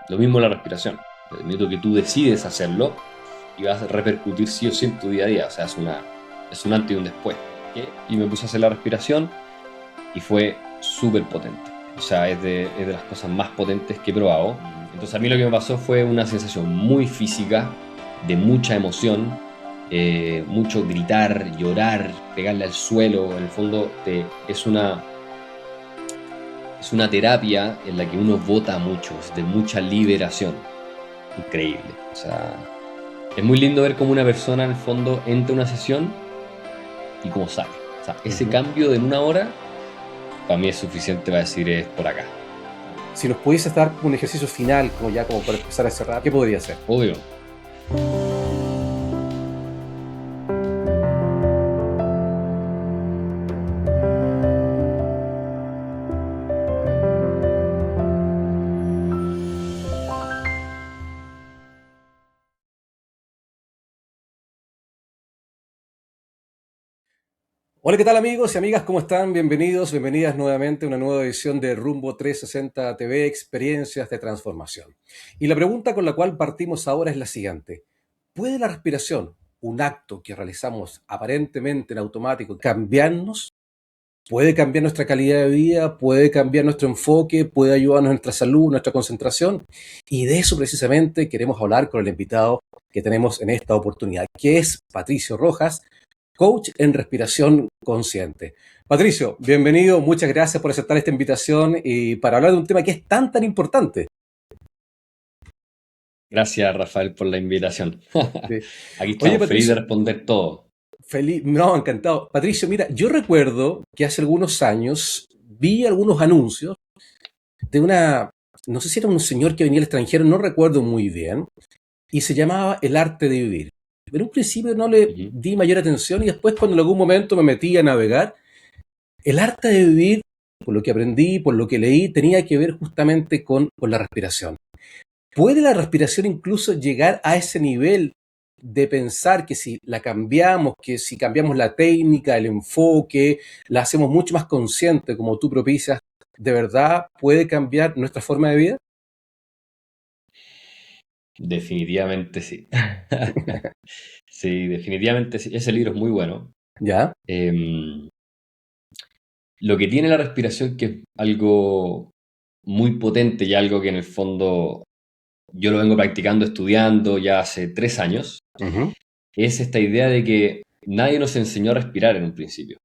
Lo mismo la respiración. Desde el minuto que tú decides hacerlo, y vas a repercutir sí o sí en tu día a día. O sea, es un antes y un después. ¿Qué? Y me puse a hacer la respiración y fue súper potente. O sea, es de las cosas más potentes que he probado. Entonces a mí lo que me pasó fue una sensación muy física, de mucha emoción, mucho gritar, llorar, pegarle al suelo. En el fondo es una terapia en la que uno vota mucho, es de mucha liberación. Increíble. O sea, es muy lindo ver cómo una persona en el fondo entra a una sesión y cómo sale. O sea, ese Ujú. cambio de en una hora, para mí es suficiente para decir es por acá. Si nos pudiese dar un ejercicio final, como ya como para empezar a cerrar, ¿qué podría ser? Obvio. Hola, ¿qué tal amigos y amigas? ¿Cómo están? Bienvenidos, bienvenidas nuevamente a una nueva edición de Rumbo 360 TV, Experiencias de Transformación. Y la pregunta con la cual partimos ahora es la siguiente. ¿Puede la respiración, un acto que realizamos aparentemente en automático, cambiarnos? ¿Puede cambiar nuestra calidad de vida? ¿Puede cambiar nuestro enfoque? ¿Puede ayudarnos en nuestra salud, nuestra concentración? Y de eso precisamente queremos hablar con el invitado que tenemos en esta oportunidad, que es Patricio Rojas, coach en respiración consciente. Patricio, bienvenido, muchas gracias por aceptar esta invitación y para hablar de un tema que es tan importante. Gracias, Rafael, por la invitación. Sí. Aquí Oye, estamos, feliz de Patricio, responder todo. feliz, no, encantado. Patricio, mira, yo recuerdo que hace algunos años vi algunos anuncios de una, no sé si era un señor que venía del extranjero, no recuerdo muy bien, y se llamaba El arte de vivir. En un principio no le Ujú. di mayor atención y después cuando en algún momento me metí a navegar, el arte de vivir, por lo que aprendí, por lo que leí, tenía que ver justamente con la respiración. ¿Puede la respiración incluso llegar a ese nivel de pensar que si la cambiamos, que si cambiamos la técnica, el enfoque, la hacemos mucho más consciente, como tú propicias, de verdad puede cambiar nuestra forma de vida? Definitivamente sí. Sí, definitivamente sí. Ese libro es muy bueno. ¿Ya? Em, lo que tiene la respiración, que es algo muy potente y algo que en el fondo yo lo vengo practicando, estudiando ya hace 3 años, Ujú. es esta idea de que nadie nos enseñó a respirar en un principio.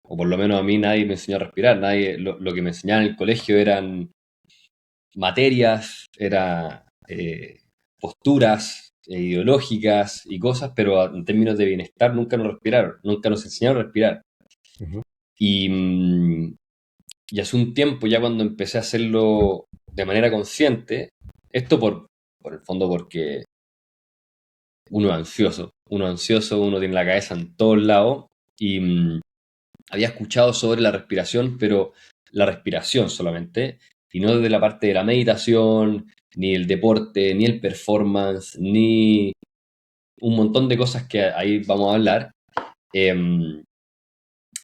O por lo menos a mí nadie me enseñó a respirar. Lo que me enseñaban en el colegio eran materias, era posturas ideológicas y cosas, pero en términos de bienestar nunca nos respiraron, nunca nos enseñaron a respirar. Ujú. Y, y hace un tiempo, ya cuando empecé a hacerlo de manera consciente, esto por el fondo porque uno es ansioso, uno tiene la cabeza en todos lados, y había escuchado sobre la respiración, pero la respiración solamente, y no desde la parte de la meditación, ni el deporte, ni el performance, ni un montón de cosas que ahí vamos a hablar. Em,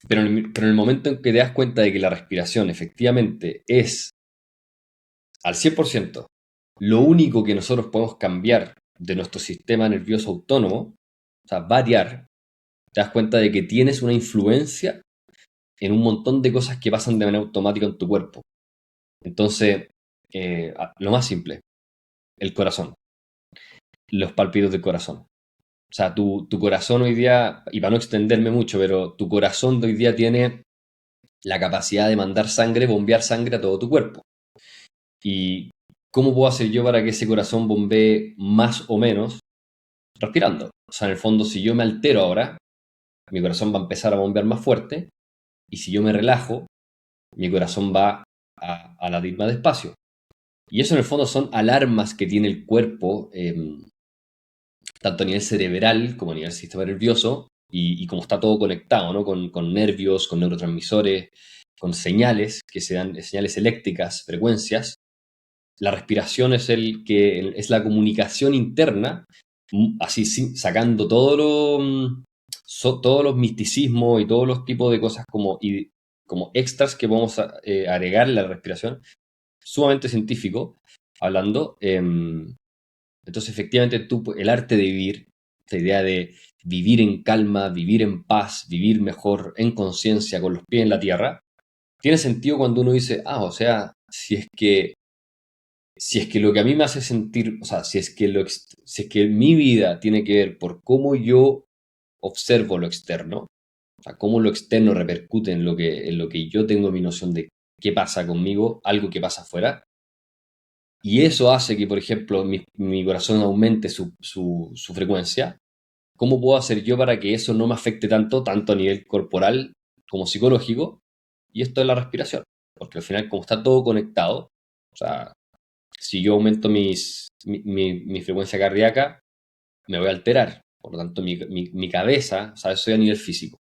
pero en el momento en que te das cuenta de que la respiración efectivamente es al 100% lo único que nosotros podemos cambiar de nuestro sistema nervioso autónomo, o sea, variar, te das cuenta de que tienes una influencia en un montón de cosas que pasan de manera automática en tu cuerpo. Entonces, lo más simple, el corazón, los palpitos del corazón. O sea, tu corazón hoy día, y para no extenderme mucho, pero tu corazón de hoy día tiene la capacidad de mandar sangre, bombear sangre a todo tu cuerpo. ¿Y cómo puedo hacer yo para que ese corazón bombee más o menos? Respirando. O sea, en el fondo, si yo me altero ahora, mi corazón va a empezar a bombear más fuerte, y si yo me relajo, mi corazón va a latir más despacio. Y eso en el fondo son alarmas que tiene el cuerpo, tanto a nivel cerebral como a nivel sistema nervioso, y como está todo conectado, ¿no? Con nervios, con neurotransmisores, con señales que se dan, señales eléctricas, frecuencias. La respiración es la comunicación interna, así sacando todos los misticismos y todos los tipos de cosas como extras que podemos agregar a la respiración, sumamente científico, hablando. Entonces, efectivamente, el arte de vivir, esta idea de vivir en calma, vivir en paz, vivir mejor en conciencia, con los pies en la tierra, tiene sentido cuando uno dice, o sea, si es que lo que a mí me hace sentir, o sea, si es que mi vida tiene que ver por cómo yo observo lo externo, o sea, cómo lo externo repercute en lo que yo tengo mi noción de qué pasa conmigo, algo que pasa afuera, y eso hace que, por ejemplo, mi corazón aumente su frecuencia. ¿Cómo puedo hacer yo para que eso no me afecte tanto a nivel corporal como psicológico? Y esto es la respiración, porque al final, como está todo conectado, o sea, si yo aumento mi frecuencia cardíaca, me voy a alterar. Por lo tanto, mi cabeza, o sea, eso es a nivel físico.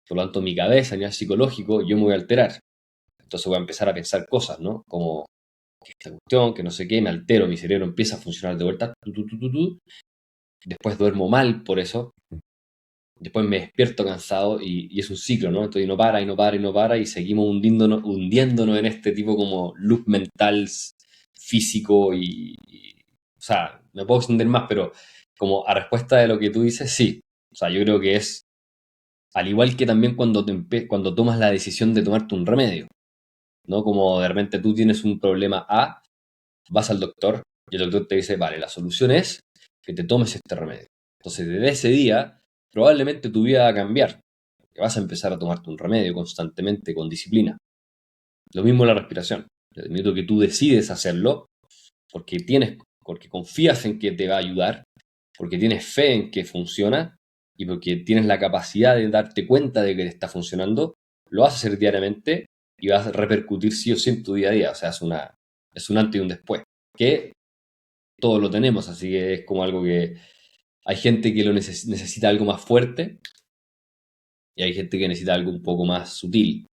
Por lo tanto, mi cabeza a nivel psicológico, yo me voy a alterar. Entonces voy a empezar a pensar cosas, ¿no? Como que esta cuestión, que no sé qué, me altero, mi cerebro empieza a funcionar de vuelta, después duermo mal por eso, después me despierto cansado y es un ciclo, ¿no? Entonces no para y no para y no para y seguimos hundiéndonos en este tipo como loop mental físico o sea, me puedo extender más, pero como a respuesta de lo que tú dices, sí. O sea, yo creo que es al igual que también cuando tomas la decisión de tomarte un remedio, ¿no? Como de repente tú tienes un problema A, vas al doctor y el doctor te dice, vale, la solución es que te tomes este remedio. Entonces, desde ese día, probablemente tu vida va a cambiar, que vas a empezar a tomarte un remedio constantemente, con disciplina. Lo mismo en la respiración. Desde el minuto que tú decides hacerlo, porque confías en que te va a ayudar, porque tienes fe en que funciona y porque tienes la capacidad de darte cuenta de que te está funcionando, lo vas a hacer diariamente y vas a repercutir sí o sí en tu día a día. O sea, es un antes y un después. Que todos lo tenemos, así que es como algo que hay gente que necesita algo más fuerte y hay gente que necesita algo un poco más sutil.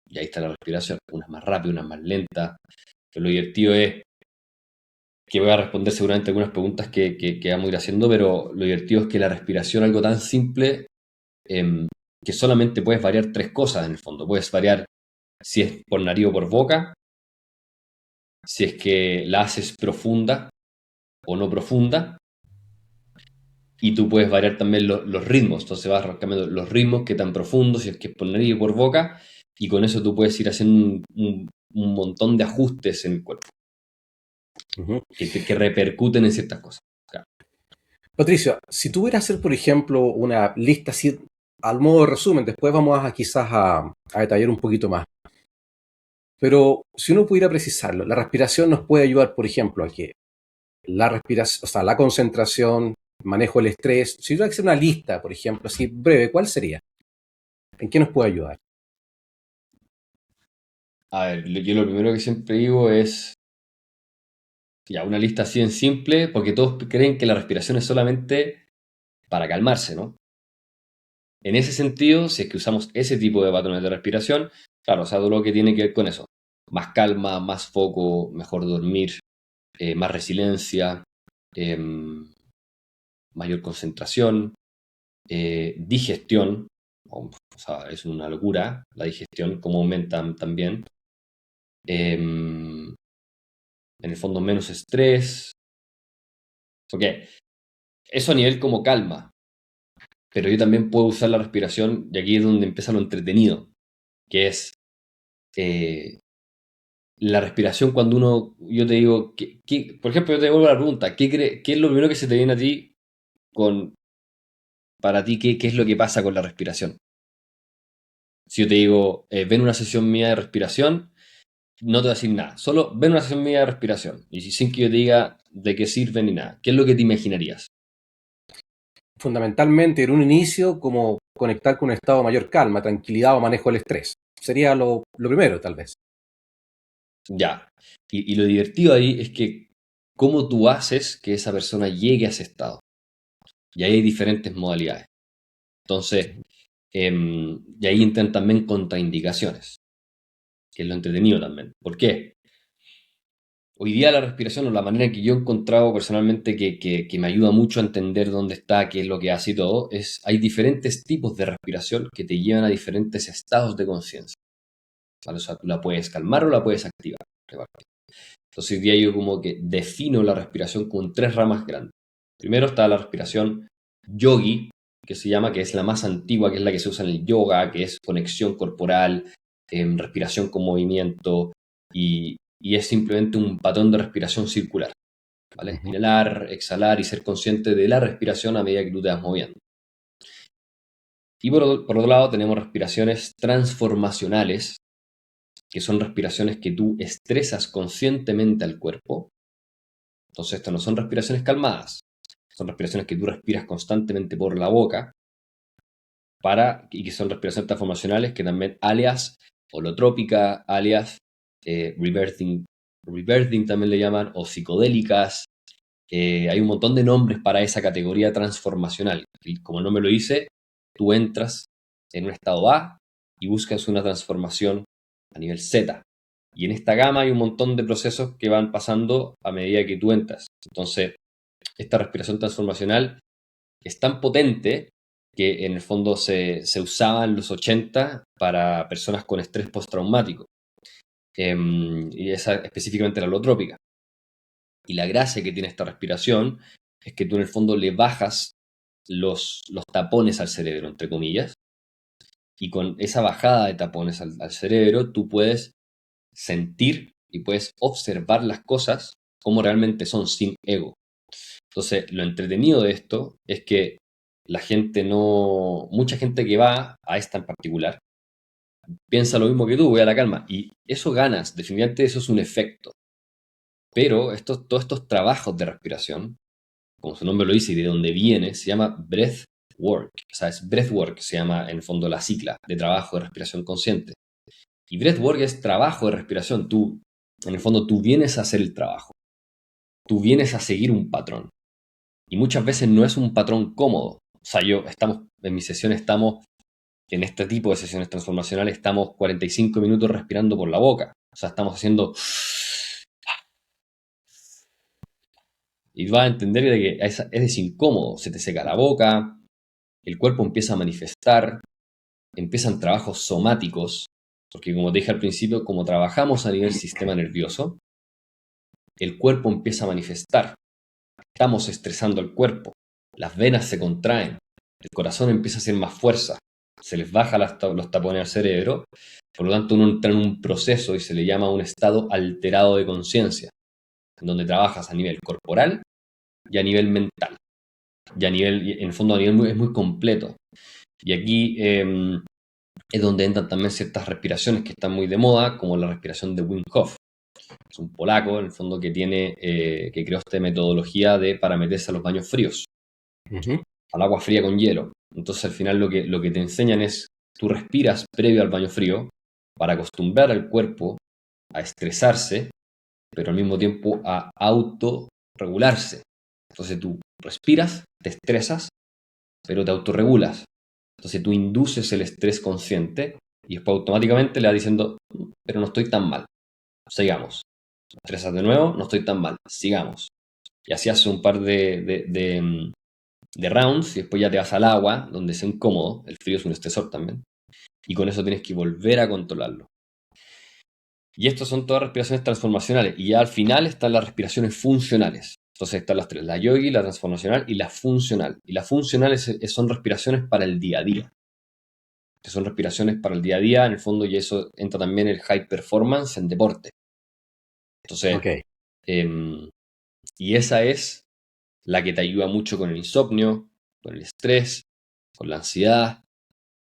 Y ahí está la respiración. Una es más rápida, una es más lenta. Pero lo divertido es que voy a responder seguramente algunas preguntas que vamos a ir haciendo, pero lo divertido es que la respiración es algo tan simple em, que solamente puedes variar tres cosas en el fondo. Puedes variar si es por nariz o por boca, si es que la haces profunda o no profunda, y tú puedes variar también los ritmos. Entonces vas cambiando los ritmos, que tan profundos, si es que es por nariz o por boca, y con eso tú puedes ir haciendo un montón de ajustes en el cuerpo Ujú. que repercuten en ciertas cosas. Claro. Patricio, si tuvieras hacer, por ejemplo, una lista así, al modo de resumen, después vamos quizás a detallar un poquito más. Pero si uno pudiera precisarlo, la respiración nos puede ayudar, por ejemplo, a que la respiración, o sea, la concentración, manejo del estrés. Si tuviera que hacer una lista, por ejemplo, así breve, ¿cuál sería? ¿En qué nos puede ayudar? A ver, yo lo primero que siempre digo es, ya, una lista así en simple, porque todos creen que la respiración es solamente para calmarse, ¿no? En ese sentido, si es que usamos ese tipo de patrones de respiración, claro, o sea, todo lo que tiene que ver con eso. Más calma, más foco, mejor dormir, más resiliencia, em, mayor concentración, digestión, o sea, es una locura la digestión, cómo aumentan también. En el fondo, menos estrés. Porque eso a nivel como calma, pero yo también puedo usar la respiración, y aquí es donde empieza lo entretenido, que es eh, la respiración cuando yo te digo, por ejemplo, yo te devuelvo la pregunta, ¿qué es lo primero que se te viene a ti con, para ti, qué es lo que pasa con la respiración? Si yo te digo, ven una sesión mía de respiración, no te voy a decir nada, solo ven una sesión mía de respiración, y sin que yo te diga de qué sirve ni nada, ¿qué es lo que te imaginarías? Fundamentalmente, en un inicio, como conectar con un estado de mayor calma, tranquilidad o manejo del estrés. Sería lo primero, tal vez. Ya. Y lo divertido ahí es que cómo tú haces que esa persona llegue a ese estado. Y ahí hay diferentes modalidades. Entonces, y ahí entran también contraindicaciones, que es lo entretenido también. ¿Por qué? Hoy día la respiración, o la manera que yo he encontrado personalmente que me ayuda mucho a entender dónde está, qué es lo que hace y todo, hay diferentes tipos de respiración que te llevan a diferentes estados de conciencia. ¿Vale? O sea, tú la puedes calmar o la puedes activar. Entonces hoy día yo como que defino la respiración como en tres ramas grandes. Primero está la respiración yogi, que se llama, que es la más antigua, que es la que se usa en el yoga, que es conexión corporal, respiración con movimiento, y es simplemente un patrón de respiración circular, ¿vale? Ujú. Inhalar, exhalar y ser consciente de la respiración a medida que tú te vas moviendo. Y por otro lado tenemos respiraciones transformacionales, que son respiraciones que tú estresas conscientemente al cuerpo. Entonces, estas no son respiraciones calmadas, son respiraciones que tú respiras constantemente por la boca y que son respiraciones transformacionales, que también alias holotrópica, alias rebirthing también le llaman, o psicodélicas. Hay un montón de nombres para esa categoría transformacional. Y como el nombre lo dice, tú entras en un estado A y buscas una transformación a nivel Z. Y en esta gama hay un montón de procesos que van pasando a medida que tú entras. Entonces, esta respiración transformacional es tan potente que en el fondo se usaba en los 80 para personas con estrés postraumático. Y esa específicamente la holotrópica. Y la gracia que tiene esta respiración es que tú en el fondo le bajas los tapones al cerebro, entre comillas, y con esa bajada de tapones al cerebro tú puedes sentir y puedes observar las cosas como realmente son, sin ego. Entonces, lo entretenido de esto es que la gente no, mucha gente que va a esta en particular, piensa lo mismo que tú, voy a la calma, y eso ganas, definitivamente eso es un efecto. Pero todos estos trabajos de respiración, como su nombre lo dice y de dónde viene, se llama breath work. O sea, es breathwork, se llama en el fondo la sigla de trabajo de respiración consciente. Y breathwork es trabajo de respiración. En el fondo, tú vienes a hacer el trabajo. Tú vienes a seguir un patrón. Y muchas veces no es un patrón cómodo. O sea, en mi sesión estamos, en este tipo de sesiones transformacionales, estamos 45 minutos respirando por la boca. O sea, estamos haciendo. Y vas a entender de que es incómodo. Se te seca la boca, el cuerpo empieza a manifestar, empiezan trabajos somáticos, porque como te dije al principio, como trabajamos a nivel sistema nervioso, el cuerpo empieza a manifestar. Estamos estresando el cuerpo, las venas se contraen, el corazón empieza a hacer más fuerza, se les baja los tapones al cerebro, por lo tanto uno entra en un proceso y se le llama un estado alterado de conciencia, en donde trabajas a nivel corporal y a nivel mental, en el fondo es muy completo. Y aquí es donde entran también ciertas respiraciones que están muy de moda, como la respiración de Wim Hof. Es un polaco, en el fondo, que creó esta metodología para meterse a los baños fríos, Ujú. al agua fría con hielo. Entonces, al final, lo que te enseñan es, tú respiras previo al baño frío para acostumbrar al cuerpo a estresarse, pero al mismo tiempo a autorregularse. Entonces, tú respiras, te estresas, pero te autorregulas. Entonces, tú induces el estrés consciente y después automáticamente le vas diciendo, pero no estoy tan mal, sigamos. Estresas de nuevo, no estoy tan mal, sigamos. Y así haces un par de rounds y después ya te vas al agua, donde es incómodo, el frío es un estresor también, y con eso tienes que volver a controlarlo. Y estas son todas respiraciones transformacionales, y ya al final están las respiraciones funcionales. Entonces están las tres, la yogi, la transformacional y la funcional. Y las funcionales son respiraciones para el día a día. Que son respiraciones para el día a día, en el fondo, y eso entra también el high performance en deporte. Entonces, Ok. em, y esa es la que te ayuda mucho con el insomnio, con el estrés, con la ansiedad,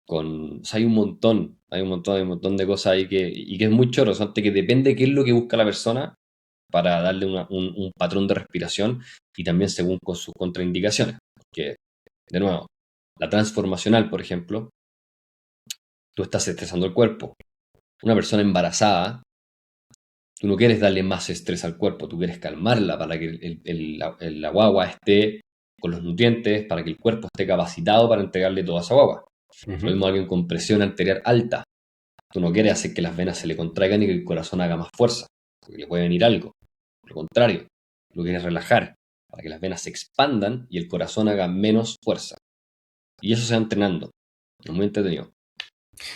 o sea, hay un montón de cosas ahí y que es muy chorro, o sea, que depende de qué es lo que busca la persona para darle un patrón de respiración y también según con sus contraindicaciones. Porque, de nuevo, la transformacional, por ejemplo, tú estás estresando el cuerpo. Una persona embarazada, tú no quieres darle más estrés al cuerpo, tú quieres calmarla para que la guagua esté con los nutrientes, para que el cuerpo esté capacitado para entregarle toda esa guagua. Lo Ujú. mismo alguien con presión arterial alta. Tú no quieres hacer que las venas se le contraigan y que el corazón haga más fuerza, porque le puede venir algo. Lo contrario, lo quieres relajar para que las venas se expandan y el corazón haga menos fuerza. Y eso se va entrenando. Es muy entretenido.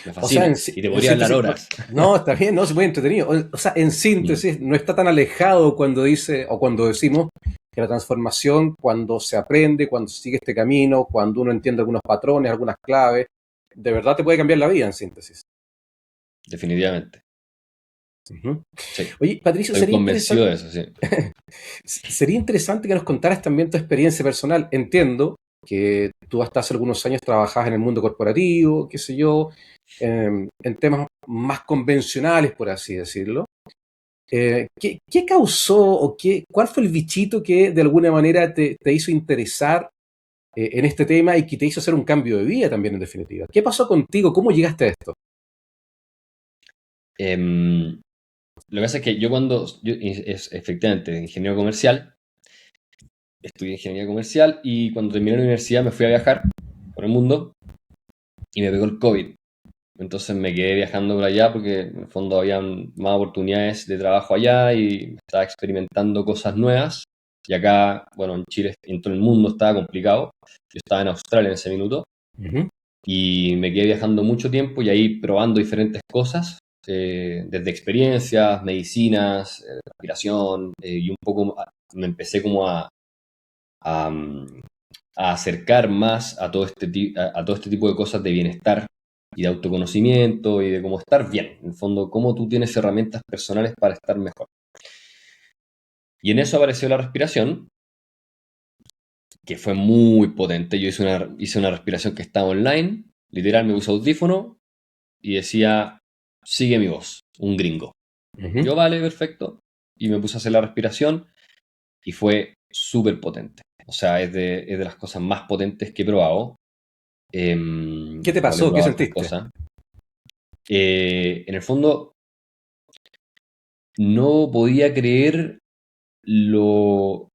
Me O sea, fascina. Y te en podría hablar síntesis, horas. no, está bien, no, es muy entretenido. O sea, en Mm. síntesis, no está tan alejado cuando dice, o cuando decimos que la transformación, cuando se aprende, cuando se sigue este camino, cuando uno entiende algunos patrones, algunas claves, de verdad te puede cambiar la vida, en síntesis. Definitivamente. Ujú. Sí. Oye, Patricio, Estoy convencido de eso, sí. sería interesante que nos contaras también tu experiencia personal. Entiendo que tú hasta hace algunos años trabajabas en el mundo corporativo, qué sé yo, en temas más convencionales, por así decirlo. ¿Qué causó o cuál fue el bichito que de alguna manera te hizo interesar en este tema y que te hizo hacer un cambio de vida también, en definitiva? ¿Qué pasó contigo? ¿Cómo llegaste a esto? Em, lo que pasa es que es efectivamente ingeniero comercial, estudié ingeniería comercial y cuando terminé la universidad me fui a viajar por el mundo y me pegó el COVID. Entonces me quedé viajando por allá porque en el fondo había más oportunidades de trabajo allá y estaba experimentando cosas nuevas. Y acá, bueno, en Chile y en todo el mundo estaba complicado. Yo estaba en Australia en ese minuto Ujú. y me quedé viajando mucho tiempo y ahí probando diferentes cosas, desde experiencias, medicinas, respiración, y un poco me empecé como a, mm, a acercar más a a todo este tipo de cosas de bienestar y de autoconocimiento y de cómo estar bien. En el fondo, cómo tú tienes herramientas personales para estar mejor. Y en eso apareció la respiración, que fue muy potente. Yo hice una respiración que estaba online, literal me puse audífono y decía, sigue mi voz, un gringo. Ujú. Yo, vale, perfecto. Y me puse a hacer la respiración y fue súper potente. O sea, es de las cosas más potentes que he probado. ¿Qué te Igual he pasó? ¿Qué probado otras sentiste? cosas. En el fondo, no podía creer lo,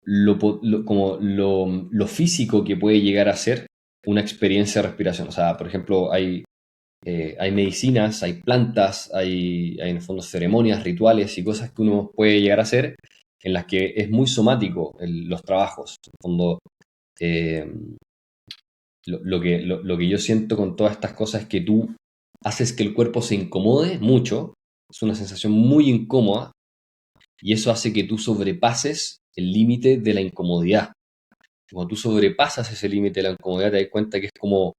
lo físico que puede llegar a ser una experiencia de respiración. O sea, por ejemplo, hay medicinas, hay plantas, hay en el fondo ceremonias, rituales y cosas que uno puede llegar a hacer en las que es muy somático los trabajos. En el fondo, eh, lo que yo siento con todas estas cosas es que tú haces que el cuerpo se incomode mucho, es una sensación muy incómoda y eso hace que tú sobrepases el límite de la incomodidad. Cuando tú sobrepasas ese límite de la incomodidad te das cuenta que es como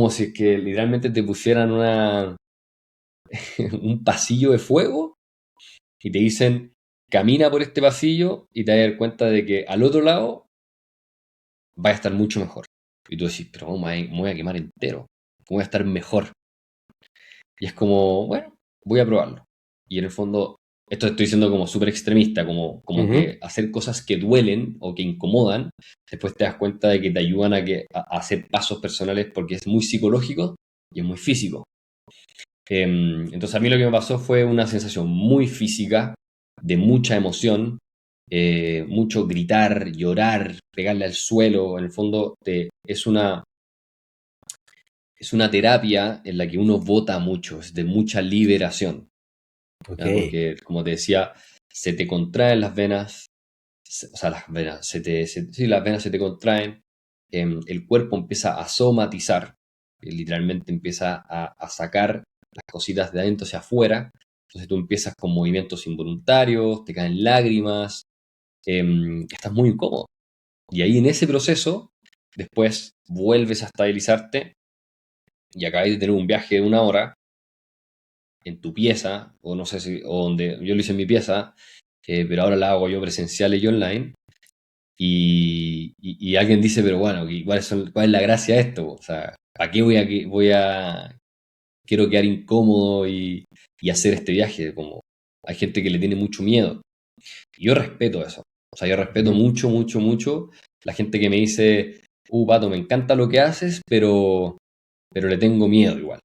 si es que literalmente te pusieran un pasillo de fuego y te dicen camina por este pasillo y te vas a dar cuenta de que al otro lado va a estar mucho mejor. Y tú decís, pero ¿cómo me voy a quemar entero? ¿Cómo voy a estar mejor? Y es como, bueno, voy a probarlo. Y en el fondo, esto estoy diciendo como súper extremista, como Ujú. que hacer cosas que duelen o que incomodan, después te das cuenta de que te ayudan a hacer pasos personales porque es muy psicológico y es muy físico. Entonces a mí lo que me pasó fue una sensación muy física, de mucha emoción, mucho gritar, llorar, pegarle al suelo. En el fondo es una terapia en la que uno vota mucho, es de mucha liberación. Ok. ¿Ya? Porque, como te decía, se te contraen las venas, o sea, las venas, sí, las venas se te contraen, el cuerpo empieza a somatizar, literalmente empieza a sacar las cositas de adentro hacia afuera, entonces tú empiezas con movimientos involuntarios, te caen lágrimas, estás muy incómodo. Y ahí en ese proceso, después vuelves a estabilizarte y acabas de tener un viaje de una hora en tu pieza, o no sé si, o donde yo lo hice en mi pieza, pero ahora la hago yo presencial y yo online. Y alguien dice, pero bueno, ¿cuál es la gracia de esto? O sea, ¿para qué quiero quedar incómodo y hacer este viaje? Como hay gente que le tiene mucho miedo. Y yo respeto eso. O sea, yo respeto Ujú. mucho, mucho, mucho la gente que me dice, Pato, me encanta lo que haces, pero le tengo miedo igual.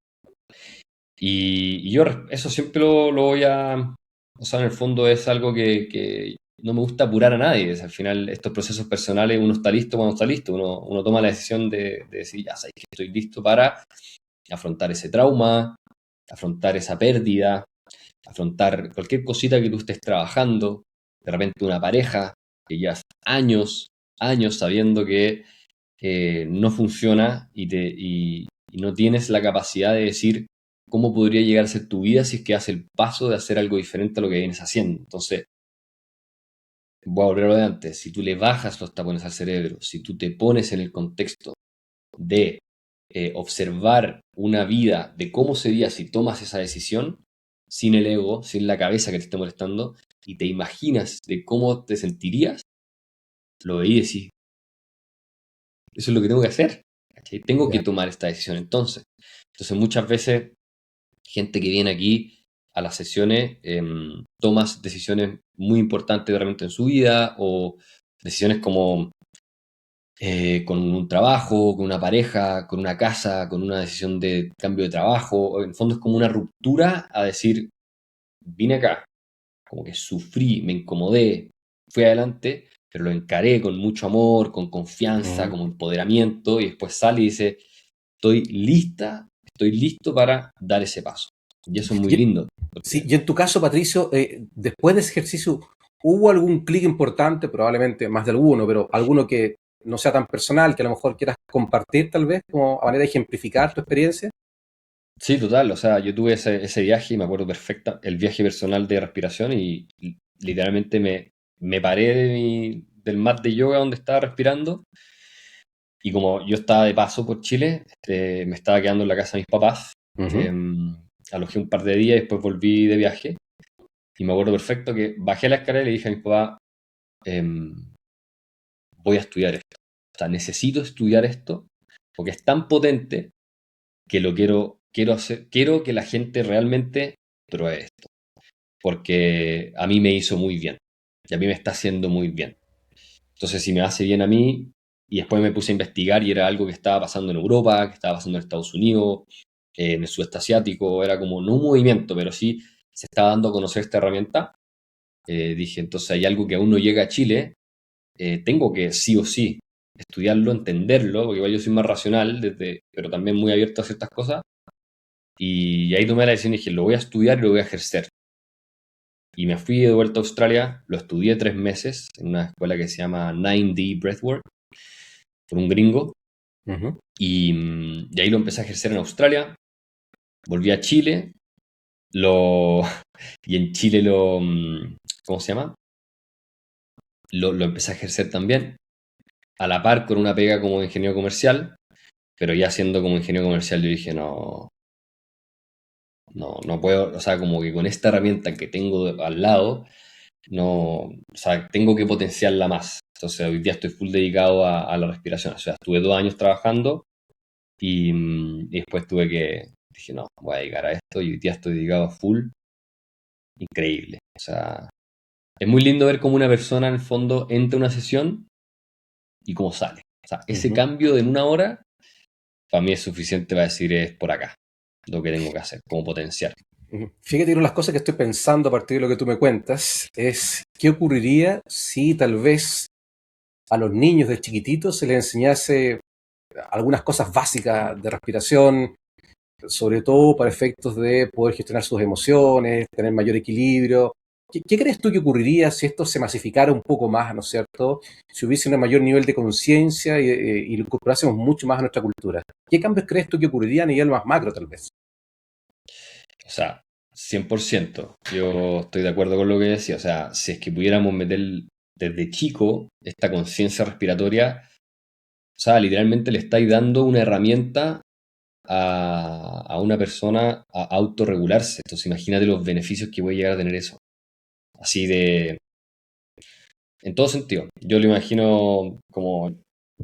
Y yo eso siempre lo voy a... O sea, en el fondo es algo que no me gusta apurar a nadie. Al final, estos procesos personales, uno está listo cuando está listo. Uno toma la decisión de decir, ya sabes que estoy listo para afrontar ese trauma, afrontar esa pérdida, afrontar cualquier cosita que tú estés trabajando. De repente una pareja que llevas años, años sabiendo que no funciona y no tienes la capacidad de decir cómo podría llegar a ser tu vida si es que das el paso de hacer algo diferente a lo que vienes haciendo. Entonces, voy a volver a lo de antes, si tú le bajas los tapones al cerebro, si tú te pones en el contexto de observar una vida, de cómo sería si tomas esa decisión, sin el ego, sin la cabeza que te esté molestando, y te imaginas de cómo te sentirías, lo veís y decís, eso es lo que tengo que hacer, ¿cachai? Tengo que Ya. tomar esta decisión entonces. Entonces muchas veces, gente que viene aquí a las sesiones, tomas decisiones muy importantes realmente en su vida, o decisiones como con un trabajo, con una pareja, con una casa, con una decisión de cambio de trabajo. En el fondo es como una ruptura a decir, vine acá, como que sufrí, me incomodé, fui adelante, pero lo encaré con mucho amor, con confianza, Ujú. como empoderamiento, y después sale y dice, estoy lista, estoy listo para dar ese paso. Y eso es muy Y, lindo, sí, porque y en tu caso, Patricio, después de ese ejercicio, ¿hubo algún clic importante, probablemente más de alguno, pero alguno que no sea tan personal, que a lo mejor quieras compartir tal vez, como a manera de ejemplificar tu experiencia? sí, total, o sea, yo tuve ese viaje y me acuerdo perfecta, el viaje personal de respiración y literalmente me paré del mat de yoga donde estaba respirando y como yo estaba de paso por Chile, me estaba quedando en la casa de mis papás, Ujú. em, alojé un par de días y después volví de viaje y me acuerdo perfecto que bajé la escalera y le dije a mis papás, em, voy a estudiar esto, o sea, necesito estudiar esto porque es tan potente que lo quiero hacer, quiero que la gente realmente pruebe esto. Porque a mí me hizo muy bien y a mí me está haciendo muy bien. Entonces, si me hace bien a mí, y después me puse a investigar y era algo que estaba pasando en Europa, que estaba pasando en Estados Unidos, en el sudeste asiático, era como no un movimiento, pero sí se estaba dando a conocer esta herramienta. Dije, entonces hay algo que aún no llega a Chile, tengo que sí o sí estudiarlo, entenderlo, porque igual yo soy más racional, pero también muy abierto a ciertas cosas. Y ahí tomé la decisión y dije, lo voy a estudiar y lo voy a ejercer. Y me fui de vuelta a Australia, lo estudié 3 meses en una escuela que se llama 9D Breathwork, por un gringo, Ujú. y ahí lo empecé a ejercer en Australia, volví a Chile, lo, y en Chile ¿cómo se llama? Lo empecé a ejercer también, a la par con una pega como ingeniero comercial, pero ya siendo como ingeniero comercial yo dije, no, no puedo, o sea, como que con esta herramienta que tengo al lado, no, o sea, tengo que potenciarla más. Entonces hoy día estoy full dedicado a la respiración. O sea, estuve 2 años trabajando y después dije, no, voy a dedicar a esto y hoy día estoy dedicado a full. Increíble. O sea, es muy lindo ver cómo una persona en el fondo entra a una sesión y cómo sale. O sea, ese Ujú. cambio de en una hora para mí es suficiente para decir es por acá lo que tengo que hacer, como potenciar. Ujú. Fíjate que una de las cosas que estoy pensando a partir de lo que tú me cuentas es qué ocurriría si tal vez a los niños de chiquititos se les enseñase algunas cosas básicas de respiración, sobre todo para efectos de poder gestionar sus emociones, tener mayor equilibrio. ¿Qué crees tú que ocurriría si esto se masificara un poco más, ¿no es cierto? Si hubiese un mayor nivel de conciencia y lo incorporásemos mucho más a nuestra cultura. ¿Qué cambios crees tú que ocurriría a nivel más macro, tal vez? O sea, 100%. Yo estoy de acuerdo con lo que decía. O sea, si es que pudiéramos meter desde chico esta conciencia respiratoria, o sea, literalmente le estáis dando una herramienta a una persona a autorregularse. Entonces, imagínate los beneficios que puede llegar a tener eso. Así en todo sentido. Yo lo imagino como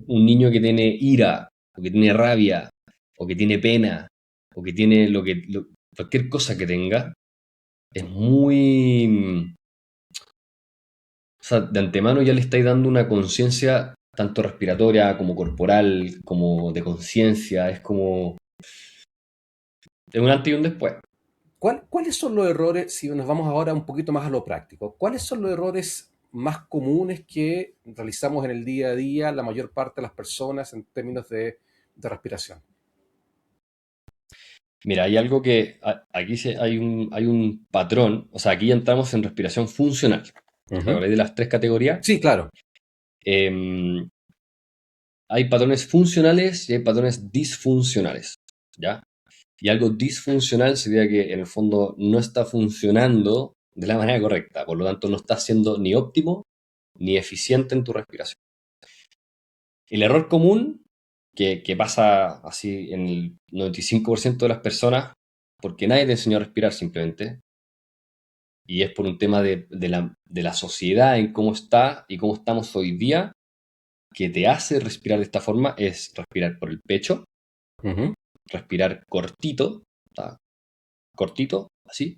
un niño que tiene ira, o que tiene rabia, o que tiene pena, o que tiene cualquier cosa que tenga, es muy, o sea, de antemano ya le estáis dando una conciencia tanto respiratoria como corporal, como de conciencia, es un antes y un después. ¿Cuáles son los errores, si nos vamos ahora un poquito más a lo práctico, cuáles son los errores más comunes que realizamos en el día a día la mayor parte de las personas en términos de respiración? Mira, hay algo que aquí hay un patrón, o sea, aquí ya entramos en respiración funcional. ¿Te Ujú. acordás de las 3 categorías? Sí, claro. Em, Hay patrones funcionales y hay patrones disfuncionales. ¿ya? Y algo disfuncional sería que en el fondo no está funcionando de la manera correcta, por lo tanto no está siendo ni óptimo ni eficiente en tu respiración. El error común que pasa así en el 95% de las personas, porque nadie te enseñó a respirar simplemente, y es por un tema de la sociedad en cómo está y cómo estamos hoy día, que te hace respirar de esta forma, es respirar por el pecho, Ujú, respirar cortito, ¿tá? Cortito, así,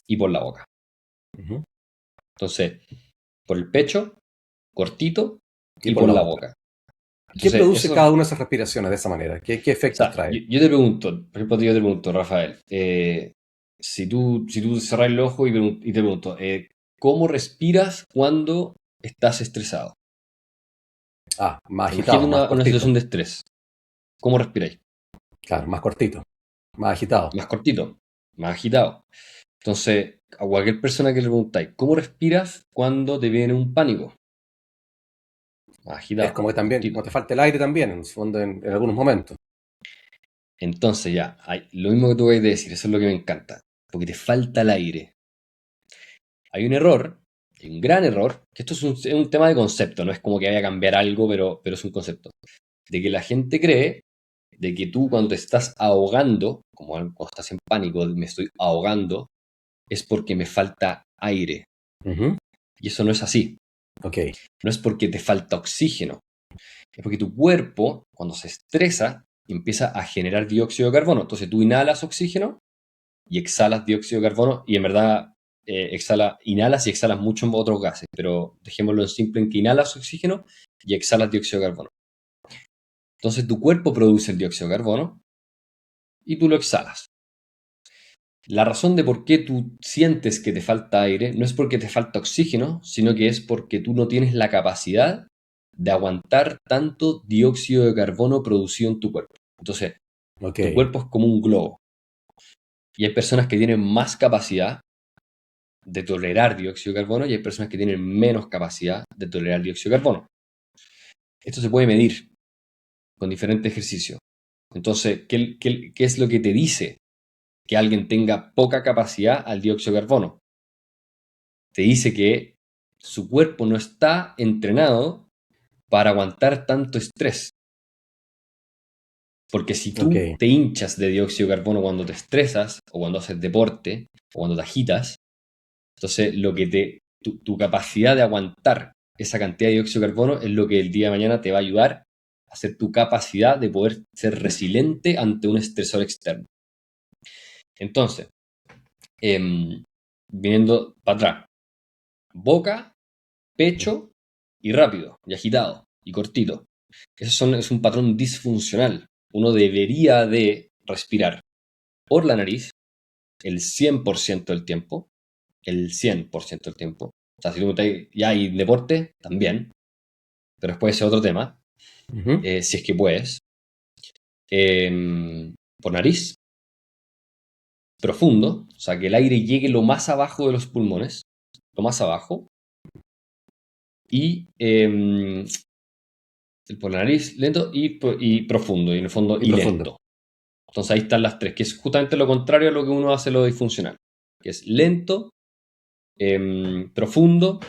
y por la boca. ujú. Entonces, por el pecho, cortito Y y por por la la boca. boca. ¿Qué Entonces, produce eso, cada o una de esas respiraciones de esa manera? ¿Qué efectos sea, trae? yo te pregunto, por ejemplo, yo te pregunto, Rafael, si tú cerrás el ojo y te pregunto, ¿cómo respiras cuando estás estresado? Ah, más Imagínate agitado, más una cortito. situación de estrés. ¿Cómo respiráis? Claro, más cortito, más agitado. Más cortito, más agitado. Entonces, a cualquier persona que le preguntáis, ¿cómo respiras cuando te viene un pánico? Más Es agitado, como que también, como cortito. te falta el aire también, en el fondo, en algunos momentos. Entonces ya, lo mismo que tú vais a decir, eso es lo que me encanta, porque te falta el aire. Hay un error, hay un gran error, que esto es un tema de concepto, no es como que vaya a cambiar algo, pero es un concepto, de que la gente cree de que tú cuando te estás ahogando, como cuando estás en pánico, me estoy ahogando, es porque me falta aire. Ujú. Y eso no es así. Ok. No es porque te falta oxígeno. Es porque tu cuerpo, cuando se estresa, empieza a generar dióxido de carbono. Entonces tú inhalas oxígeno y exhalas dióxido de carbono y en verdad inhalas y exhalas muchos otros gases. Pero dejémoslo en simple en que inhalas oxígeno y exhalas dióxido de carbono. Entonces tu cuerpo produce el dióxido de carbono y tú lo exhalas. La razón de por qué tú sientes que te falta aire no es porque te falta oxígeno, sino que es porque tú no tienes la capacidad de aguantar tanto dióxido de carbono producido en tu cuerpo. Entonces, Ok. tu cuerpo es como un globo y hay personas que tienen más capacidad de tolerar dióxido de carbono y hay personas que tienen menos capacidad de tolerar dióxido de carbono. Esto se puede medir con diferentes ejercicios. Entonces, ¿qué es lo que te dice que alguien tenga poca capacidad al dióxido de carbono? Te dice que su cuerpo no está entrenado para aguantar tanto estrés. Porque si Ok. tú te hinchas de dióxido de carbono cuando te estresas, o cuando haces deporte, o cuando te agitas, entonces tu capacidad de aguantar esa cantidad de dióxido de carbono es lo que el día de mañana te va a ayudar a hacer tu capacidad de poder ser resiliente ante un estresor externo. Entonces, viniendo para atrás, boca, pecho y rápido, y agitado, y cortito. Es un patrón disfuncional. Uno debería de respirar por la nariz el 100% del tiempo. El 100% del tiempo. O sea, si tú me estás, ya hay deporte, también. Pero después ese otro tema. Ujú. Si es que puedes. Por nariz, profundo. O sea, que el aire llegue lo más abajo de los pulmones. Lo más abajo. Y por la nariz, lento y profundo. Y en el fondo, Y y profundo. lento. Entonces ahí están las tres, que es justamente lo contrario a lo que uno hace lo disfuncional, que es lento, profundo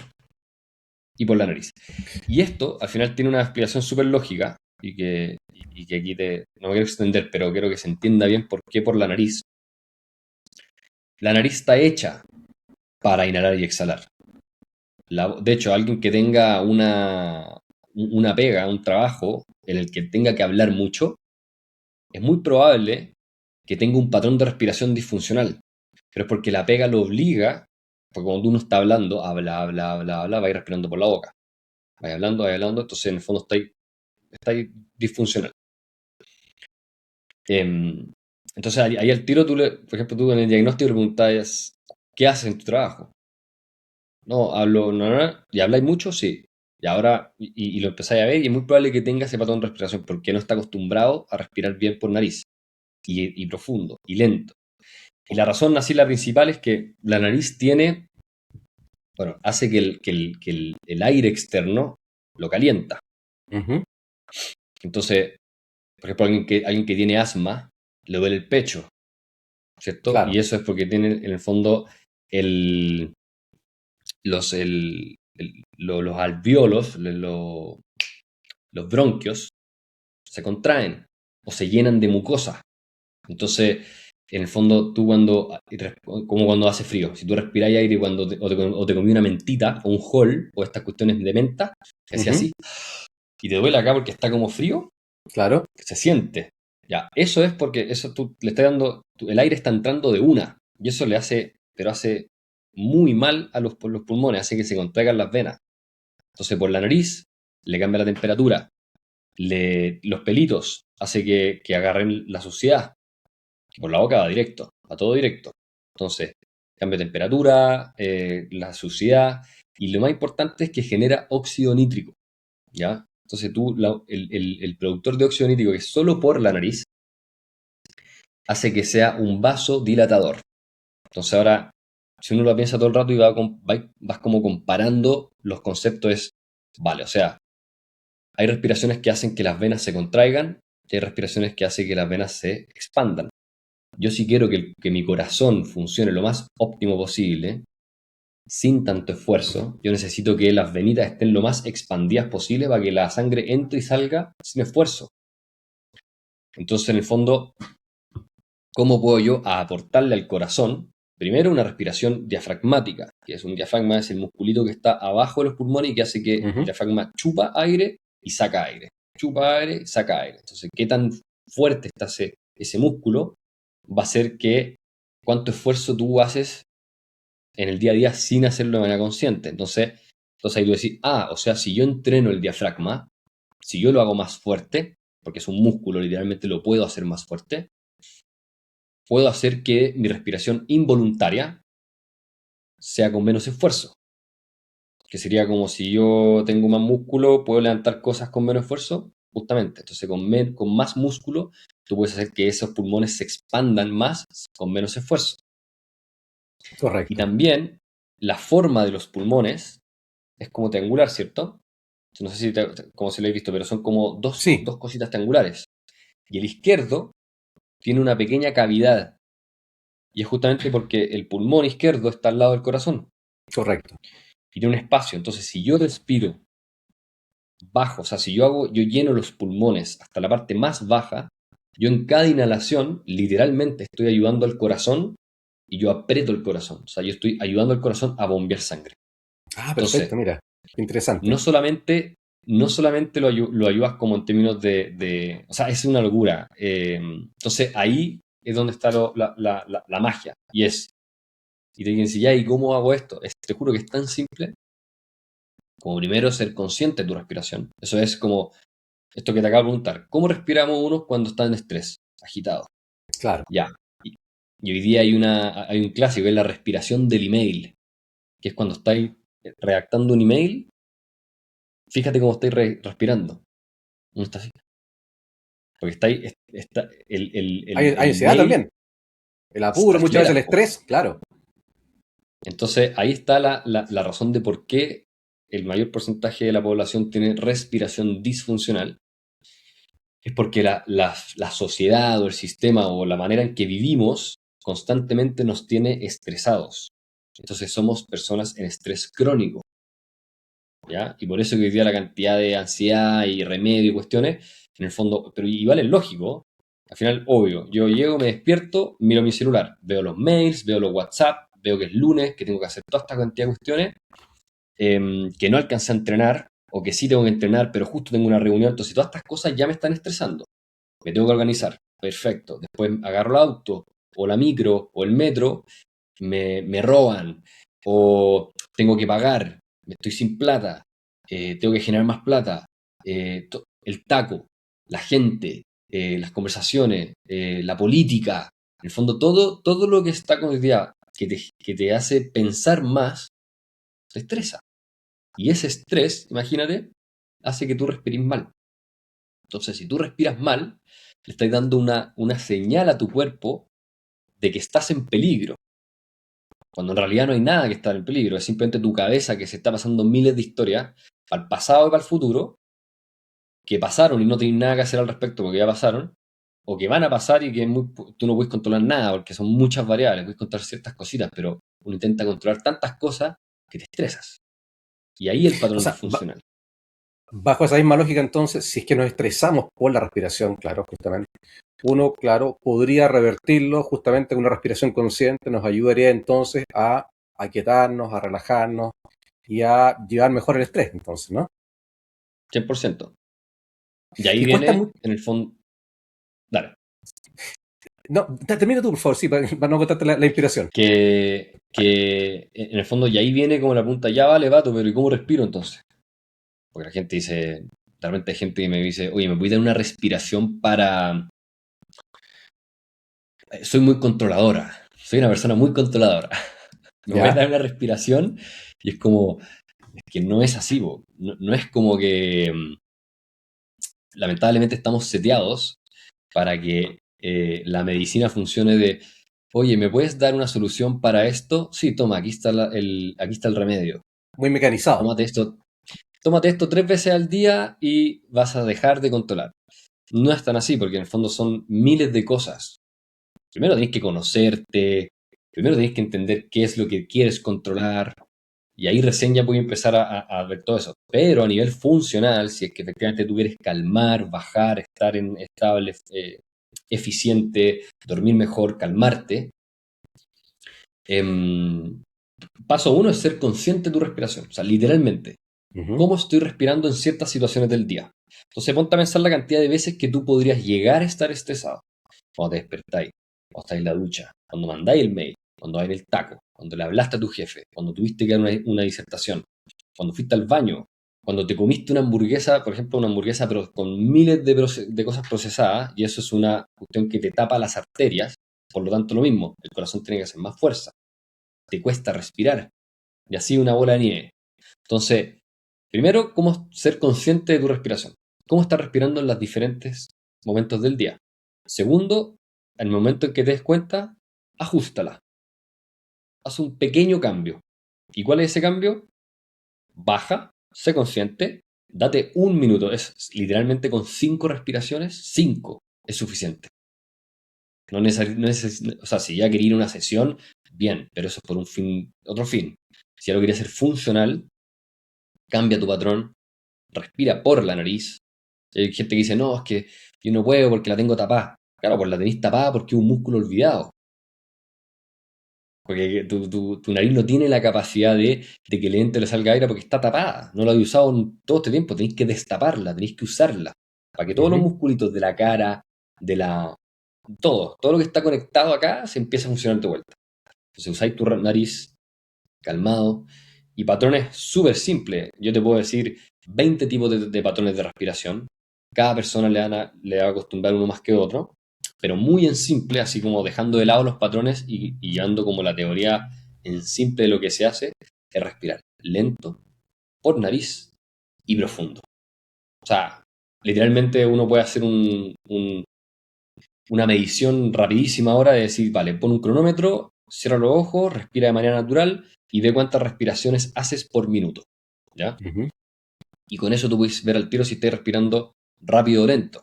y por la nariz. Y esto al final tiene una explicación súper lógica y que aquí no me quiero extender, pero quiero que se entienda bien por qué por la nariz. La nariz está hecha para inhalar y exhalar. De hecho, alguien que tenga una pega, un trabajo en el que tenga que hablar mucho, es muy probable que tenga un patrón de respiración disfuncional. Pero es porque la pega lo obliga, porque cuando uno está hablando, habla, va a ir respirando por la boca. Va hablando, entonces en el fondo está ahí disfuncional. Entonces ahí al tiro, por ejemplo, tú en el diagnóstico le preguntas, ¿qué haces en tu trabajo? No, hablo, no, no, no, y habláis mucho, sí. Y ahora, y lo empezáis a ver, y es muy probable que tenga ese patrón de respiración, porque no está acostumbrado a respirar bien por nariz, y profundo, y lento. Y la razón, así la principal, es que la nariz bueno, hace que el aire externo lo calienta. Ujú. Entonces, Por ejemplo, alguien que tiene asma, le duele el pecho, ¿cierto? Y Claro. eso es porque tiene en el fondo el, los alvéolos, los bronquios, se contraen o se llenan de mucosa. Entonces, en el fondo, tú como cuando hace frío, si tú respiras aire o te comí una mentita o un hall o estas cuestiones de menta, que hacía Ujú. así, y te duele acá porque está como frío, Claro. se siente. Ya, eso es porque eso tú le estás dando, el aire está entrando de una, y eso le hace, pero hace muy mal a los pulmones, hace que se contraigan las venas. Entonces, por la nariz le cambia la temperatura, los pelitos hace que agarren la suciedad, que por la boca va directo, va todo directo. Entonces, cambia de temperatura, la suciedad, y lo más importante es que genera óxido nítrico, ¿ya? Entonces el productor de óxido nítrico, que es solo por la nariz, hace que sea un vasodilatador. Entonces ahora, si uno lo piensa todo el rato y vas como comparando los conceptos, vale, o sea, hay respiraciones que hacen que las venas se contraigan y hay respiraciones que hacen que las venas se expandan. Yo si quiero que mi corazón funcione lo más óptimo posible, sin tanto esfuerzo, yo necesito que las venitas estén lo más expandidas posible para que la sangre entre y salga sin esfuerzo. Entonces, en el fondo, ¿cómo puedo yo aportarle al corazón? Primero, una respiración diafragmática, que es un diafragma, es el musculito que está abajo de los pulmones y que hace que el Ujú. diafragma chupa aire y saca aire. Chupa aire y saca aire. Entonces, ¿qué tan fuerte está ese músculo? Va a ser que cuánto esfuerzo tú haces en el día a día sin hacerlo de manera consciente. Entonces ahí tú decís, o sea, si yo entreno el diafragma, si yo lo hago más fuerte, porque es un músculo, literalmente lo puedo hacer más fuerte, puedo hacer que mi respiración involuntaria sea con menos esfuerzo. Que sería como si yo tengo más músculo, puedo levantar cosas con menos esfuerzo, justamente. Entonces, con más músculo, tú puedes hacer que esos pulmones se expandan más con menos esfuerzo. Y Correcto. también la forma de los pulmones es como triangular, ¿cierto? No sé si como se lo he visto, pero son como Sí, dos cositas triangulares. Y el izquierdo tiene una pequeña cavidad. Y es justamente porque el pulmón izquierdo está al lado del corazón. correcto. Y tiene un espacio. Entonces, si yo respiro bajo, o sea, si yo lleno los pulmones hasta la parte más baja, yo en cada inhalación literalmente estoy ayudando al corazón y yo aprieto el corazón. O sea, yo estoy ayudando al corazón a bombear sangre. Ah, perfecto, Entonces, mira. Interesante. no solamente, no solamente lo ayudas como en términos o sea, es una locura. Entonces, ahí es donde está la magia. Y te dicen, si ya, ¿y cómo hago esto? Te juro que es tan simple como primero ser consciente de tu respiración. Eso es como esto que te acabo de preguntar. ¿Cómo respiramos uno cuando está en estrés, agitado? Claro. Ya. Y hoy día hay un clásico, es la respiración del email, que es cuando estáis redactando un email, fíjate cómo estáis respirando. Uno está así. Porque Hay el ansiedad email también. El apuro, te muchas veces el acelera, po. estrés, claro. Entonces ahí está la razón de por qué el mayor porcentaje de la población tiene respiración disfuncional. Es porque la sociedad o el sistema o la manera en que vivimos constantemente nos tiene estresados. Entonces somos personas en estrés crónico, ¿ya? Y por eso que hoy día la cantidad de ansiedad y remedio y cuestiones, en el fondo, pero igual es lógico. Al final, obvio, yo llego, me despierto, miro mi celular, veo los mails, veo los WhatsApp, veo que es lunes, que tengo que hacer toda esta cantidad de cuestiones, que no alcancé a entrenar, o que sí tengo que entrenar, pero justo tengo una reunión, entonces todas estas cosas ya me están estresando. Me tengo que organizar, perfecto. Después agarro el auto, o la micro, o el metro, me roban, o tengo que pagar, me estoy sin plata, tengo que generar más plata, el taco, la gente, las conversaciones, la política, en el fondo todo lo que está con el día que te hace pensar más, te estresa. Y ese estrés, imagínate, hace que tú respires mal. Entonces, si tú respiras mal, le estás dando una señal a tu cuerpo de que estás en peligro, cuando en realidad no hay nada que estar en peligro, es simplemente tu cabeza que se está pasando miles de historias para el pasado y para el futuro, que pasaron y no tenés nada que hacer al respecto porque ya pasaron, o que van a pasar y que tú no puedes controlar nada porque son muchas variables, puedes controlar ciertas cositas, pero uno intenta controlar tantas cosas que te estresas. Y ahí el O patrón sea, disfuncional. bajo esa misma lógica, entonces, si es que nos estresamos por la respiración, claro, justamente, uno, claro, podría revertirlo justamente con una respiración consciente, nos ayudaría entonces a aquietarnos, a relajarnos y a llevar mejor el estrés, entonces, ¿no? 100%. Y ahí Y cuesta viene, mucho. en el fondo, dale, No, termina tú, por favor, sí, para no contarte la inspiración. que en el fondo, y ahí viene como la pregunta, ya vale, vato, pero ¿y cómo respiro entonces? Porque la gente dice, realmente hay gente que me dice, oye, ¿me puedes dar una respiración para... Soy muy controladora, soy una persona muy controladora. ¿Me puedes ¿Ya? dar una respiración? Y es como, es que no es así, bo. No, no es como que lamentablemente estamos seteados para que la medicina funcione de, oye, ¿me puedes dar una solución para esto? Sí, toma, aquí está el remedio. Muy mecanizado. Tómate esto, tómate esto 3 veces al día y vas a dejar de controlar. No es tan así, porque en el fondo son miles de cosas. Primero tenés que conocerte, primero tenés que entender qué es lo que quieres controlar, y ahí recién ya puedes empezar a ver todo eso. Pero a nivel funcional, si es que efectivamente tú quieres calmar, bajar, estar en estable, eficiente, dormir mejor, calmarte, em, paso uno es ser consciente de tu respiración. O sea, literalmente, Ujú. cómo estoy respirando en ciertas situaciones del día. Entonces ponte a pensar la cantidad de veces que tú podrías llegar a estar estresado. Cuando te despertáis, cuando estáis en la ducha, cuando mandáis el mail, cuando vais en el taco, cuando le hablaste a tu jefe, cuando tuviste que dar una disertación, cuando fuiste al baño, cuando te comiste una hamburguesa, por ejemplo, una hamburguesa pero con miles de cosas procesadas, y eso es una cuestión que te tapa las arterias, por lo tanto lo mismo, el corazón tiene que hacer más fuerza, te cuesta respirar, y así una bola de nieve. Entonces, primero, cómo ser consciente de tu respiración, cómo estás respirando en los diferentes momentos del día. Segundo, al momento en que te des cuenta, ajustala, haz un pequeño cambio. ¿Y cuál es ese cambio? Baja, sé consciente, date un minuto. Es literalmente con 5 respiraciones, 5 es suficiente. O sea, si ya quería ir a una sesión, bien, pero eso es por un fin, otro fin. Si ya lo quería hacer funcional, cambia tu patrón, respira por la nariz. Hay gente que dice, no, es que yo no puedo porque la tengo tapada. Claro, pues la tenéis tapada porque es un músculo olvidado. Porque tu nariz no tiene la capacidad de que el ente le salga aire porque está tapada. No la habéis usado en todo este tiempo. Tenéis que destaparla, tenéis que usarla. Para que todos los Ujú. musculitos de la cara, de la... todo lo que está conectado acá se empiece a funcionar de vuelta. Entonces usáis tu nariz calmado y patrones súper simples. Yo te puedo decir 20 tipos de patrones de respiración. Cada persona le va a acostumbrar uno más que otro, pero muy en simple, así como dejando de lado los patrones y llevando como la teoría en simple de lo que se hace, es respirar lento, por nariz y profundo. O sea, literalmente uno puede hacer una medición rapidísima ahora de decir, vale, pon un cronómetro, cierra los ojos, respira de manera natural y ve cuántas respiraciones haces por minuto. ¿Ya? Ujú. Y con eso tú puedes ver al tiro si estás respirando rápido o lento.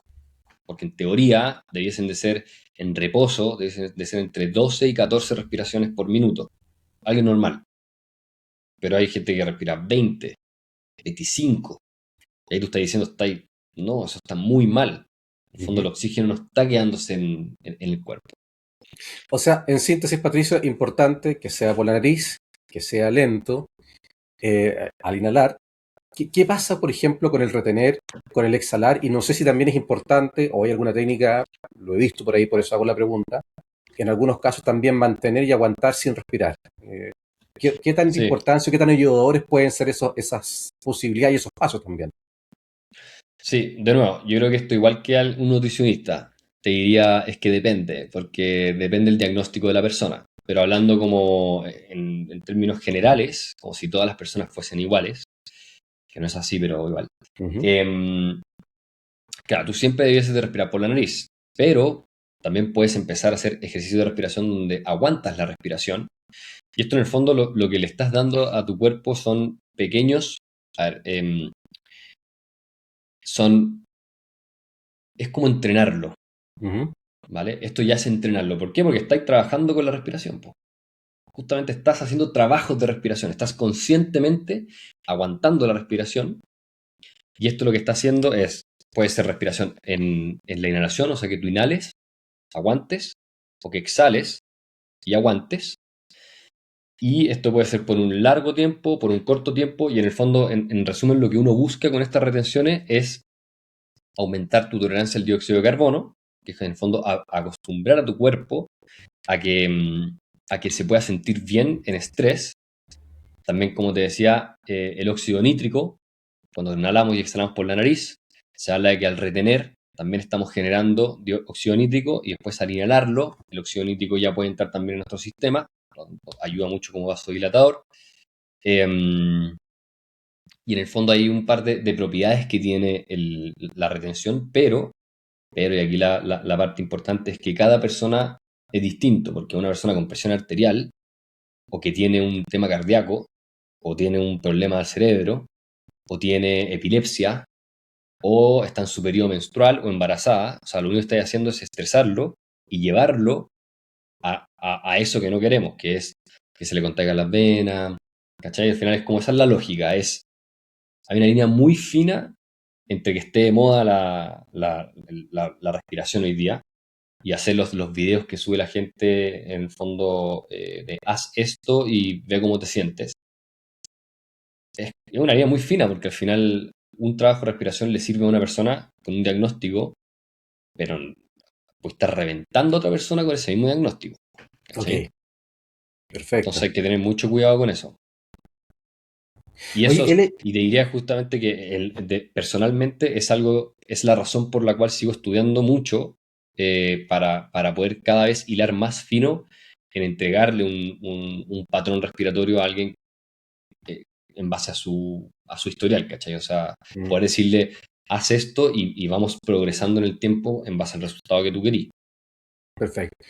Porque en teoría debiesen de ser en reposo, debiesen de ser entre 12 y 14 respiraciones por minuto. Alguien normal. Pero hay gente que respira 20, 25. Y ahí tú estás diciendo, no, eso está muy mal. En el fondo el Ujú. oxígeno no está quedándose en el cuerpo. O sea, en síntesis, Patricio, importante que sea por la nariz, que sea lento al inhalar. ¿Qué pasa, por ejemplo, con el retener, con el exhalar? Y no sé si también es importante, o hay alguna técnica, lo he visto por ahí, por eso hago la pregunta, en algunos casos también mantener y aguantar sin respirar. ¿Qué tan de Sí, importancia, qué tan ayudadores pueden ser esas posibilidades y esos pasos también? sí, de nuevo, yo creo que esto igual que un nutricionista, te diría es que depende, porque depende del diagnóstico de la persona. Pero hablando como en términos generales, como si todas las personas fuesen iguales, que no es así, pero igual. Ujú. em, claro, tú siempre debes de respirar por la nariz, pero también puedes empezar a hacer ejercicio de respiración donde aguantas la respiración. Y esto en el fondo lo que le estás dando a tu cuerpo son pequeños, a ver, son es como entrenarlo, Ujú. ¿vale? Esto ya es entrenarlo. ¿Por qué? Porque estáis trabajando con la respiración, po. Justamente estás haciendo trabajos de respiración, estás conscientemente aguantando la respiración y esto lo que está haciendo es, puede ser respiración en la inhalación, o sea que tú inhales, aguantes, o que exhales y aguantes. Y esto puede ser por un largo tiempo, por un corto tiempo, y en el fondo, en resumen, lo que uno busca con estas retenciones es aumentar tu tolerancia al dióxido de carbono, que es en el fondo acostumbrar a tu cuerpo a a que se pueda sentir bien en estrés. También, como te decía, el óxido nítrico, cuando inhalamos y exhalamos por la nariz, se habla de que al retener también estamos generando óxido nítrico y después al inhalarlo, el óxido nítrico ya puede entrar también en nuestro sistema, ayuda mucho como vasodilatador. Eh, y en el fondo hay un par de propiedades que tiene la retención, pero y aquí la parte importante es que cada persona es distinto, porque una persona con presión arterial o que tiene un tema cardíaco o tiene un problema del cerebro o tiene epilepsia o está en su periodo menstrual o embarazada, o sea, lo único que está haciendo es estresarlo y llevarlo a eso que no queremos, que es que se le contaigan las venas, ¿cachai? Al final es como esa es la lógica, hay una línea muy fina entre que esté de moda la respiración hoy día y hacer los videos que sube la gente en el fondo de haz esto y ve cómo te sientes. Es una línea muy fina porque al final un trabajo de respiración le sirve a una persona con un diagnóstico, pero pues está reventando a otra persona con ese mismo diagnóstico. ¿Cachai? Ok, Entonces perfecto. hay que tener mucho cuidado con eso. Y eso, Oye, L, y te diría justamente que personalmente es algo, es la razón por la cual sigo estudiando mucho para poder cada vez hilar más fino en entregarle un patrón respiratorio a alguien eh, en base a su historial, ¿cachai? O sea, poder decirle, haz esto y vamos progresando en el tiempo en base al resultado que tú querís. perfecto.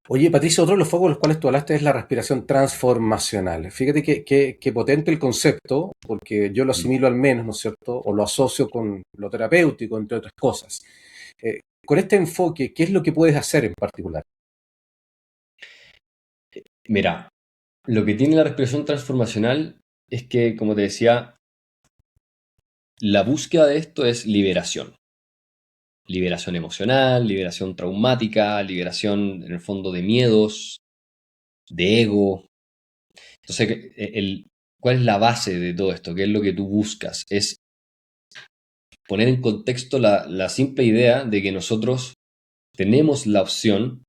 Oye, Patricia, otro de los focos de los cuales tú hablaste es la respiración transformacional. Fíjate que potente el concepto, porque yo lo Mm. asimilo al menos, ¿no es cierto? O lo asocio con lo terapéutico, entre otras cosas. Con este enfoque, ¿qué es lo que puedes hacer en particular? Mira, lo que tiene la respiración transformacional es que, como te decía, la búsqueda de esto es liberación. Liberación emocional, liberación traumática, liberación en el fondo de miedos, de ego. Entonces, ¿cuál es la base de todo esto? ¿Qué es lo que tú buscas? Es poner en contexto la simple idea de que nosotros tenemos la opción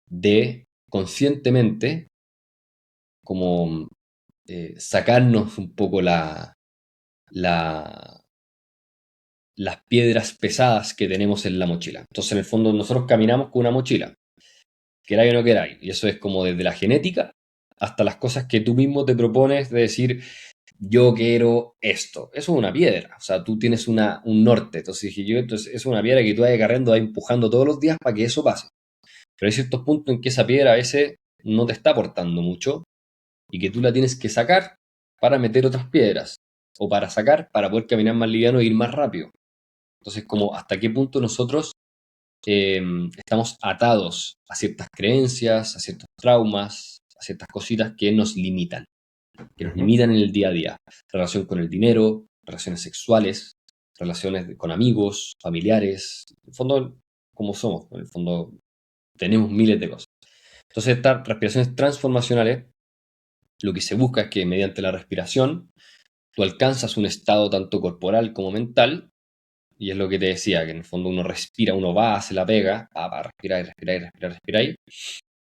de conscientemente como sacarnos un poco la, las piedras pesadas que tenemos en la mochila. Entonces, en el fondo, nosotros caminamos con una mochila, queráis o no queráis. Y eso es como desde la genética hasta las cosas que tú mismo te propones de decir, yo quiero esto. Eso es una piedra. O sea, tú tienes un norte. Entonces dije yo, entonces es una piedra que tú vas agarrando, vas empujando todos los días para que eso pase. Pero hay ciertos puntos en que esa piedra a veces no te está aportando mucho y que tú la tienes que sacar para meter otras piedras. O para sacar, para poder caminar más liviano e ir más rápido. Entonces, como hasta qué punto nosotros estamos atados a ciertas creencias, a ciertos traumas, a ciertas cositas que nos Ujú. limitan en el día a día. Relación con el dinero, relaciones sexuales, relaciones con amigos, familiares, en el fondo, como somos, en el fondo tenemos miles de cosas. Entonces, estas respiraciones transformacionales, lo que se busca es que mediante la respiración tú alcanzas un estado tanto corporal como mental. Y es lo que te decía, que en el fondo uno respira, uno va, hace la pega, para respirar y respirar y respirar, respirar,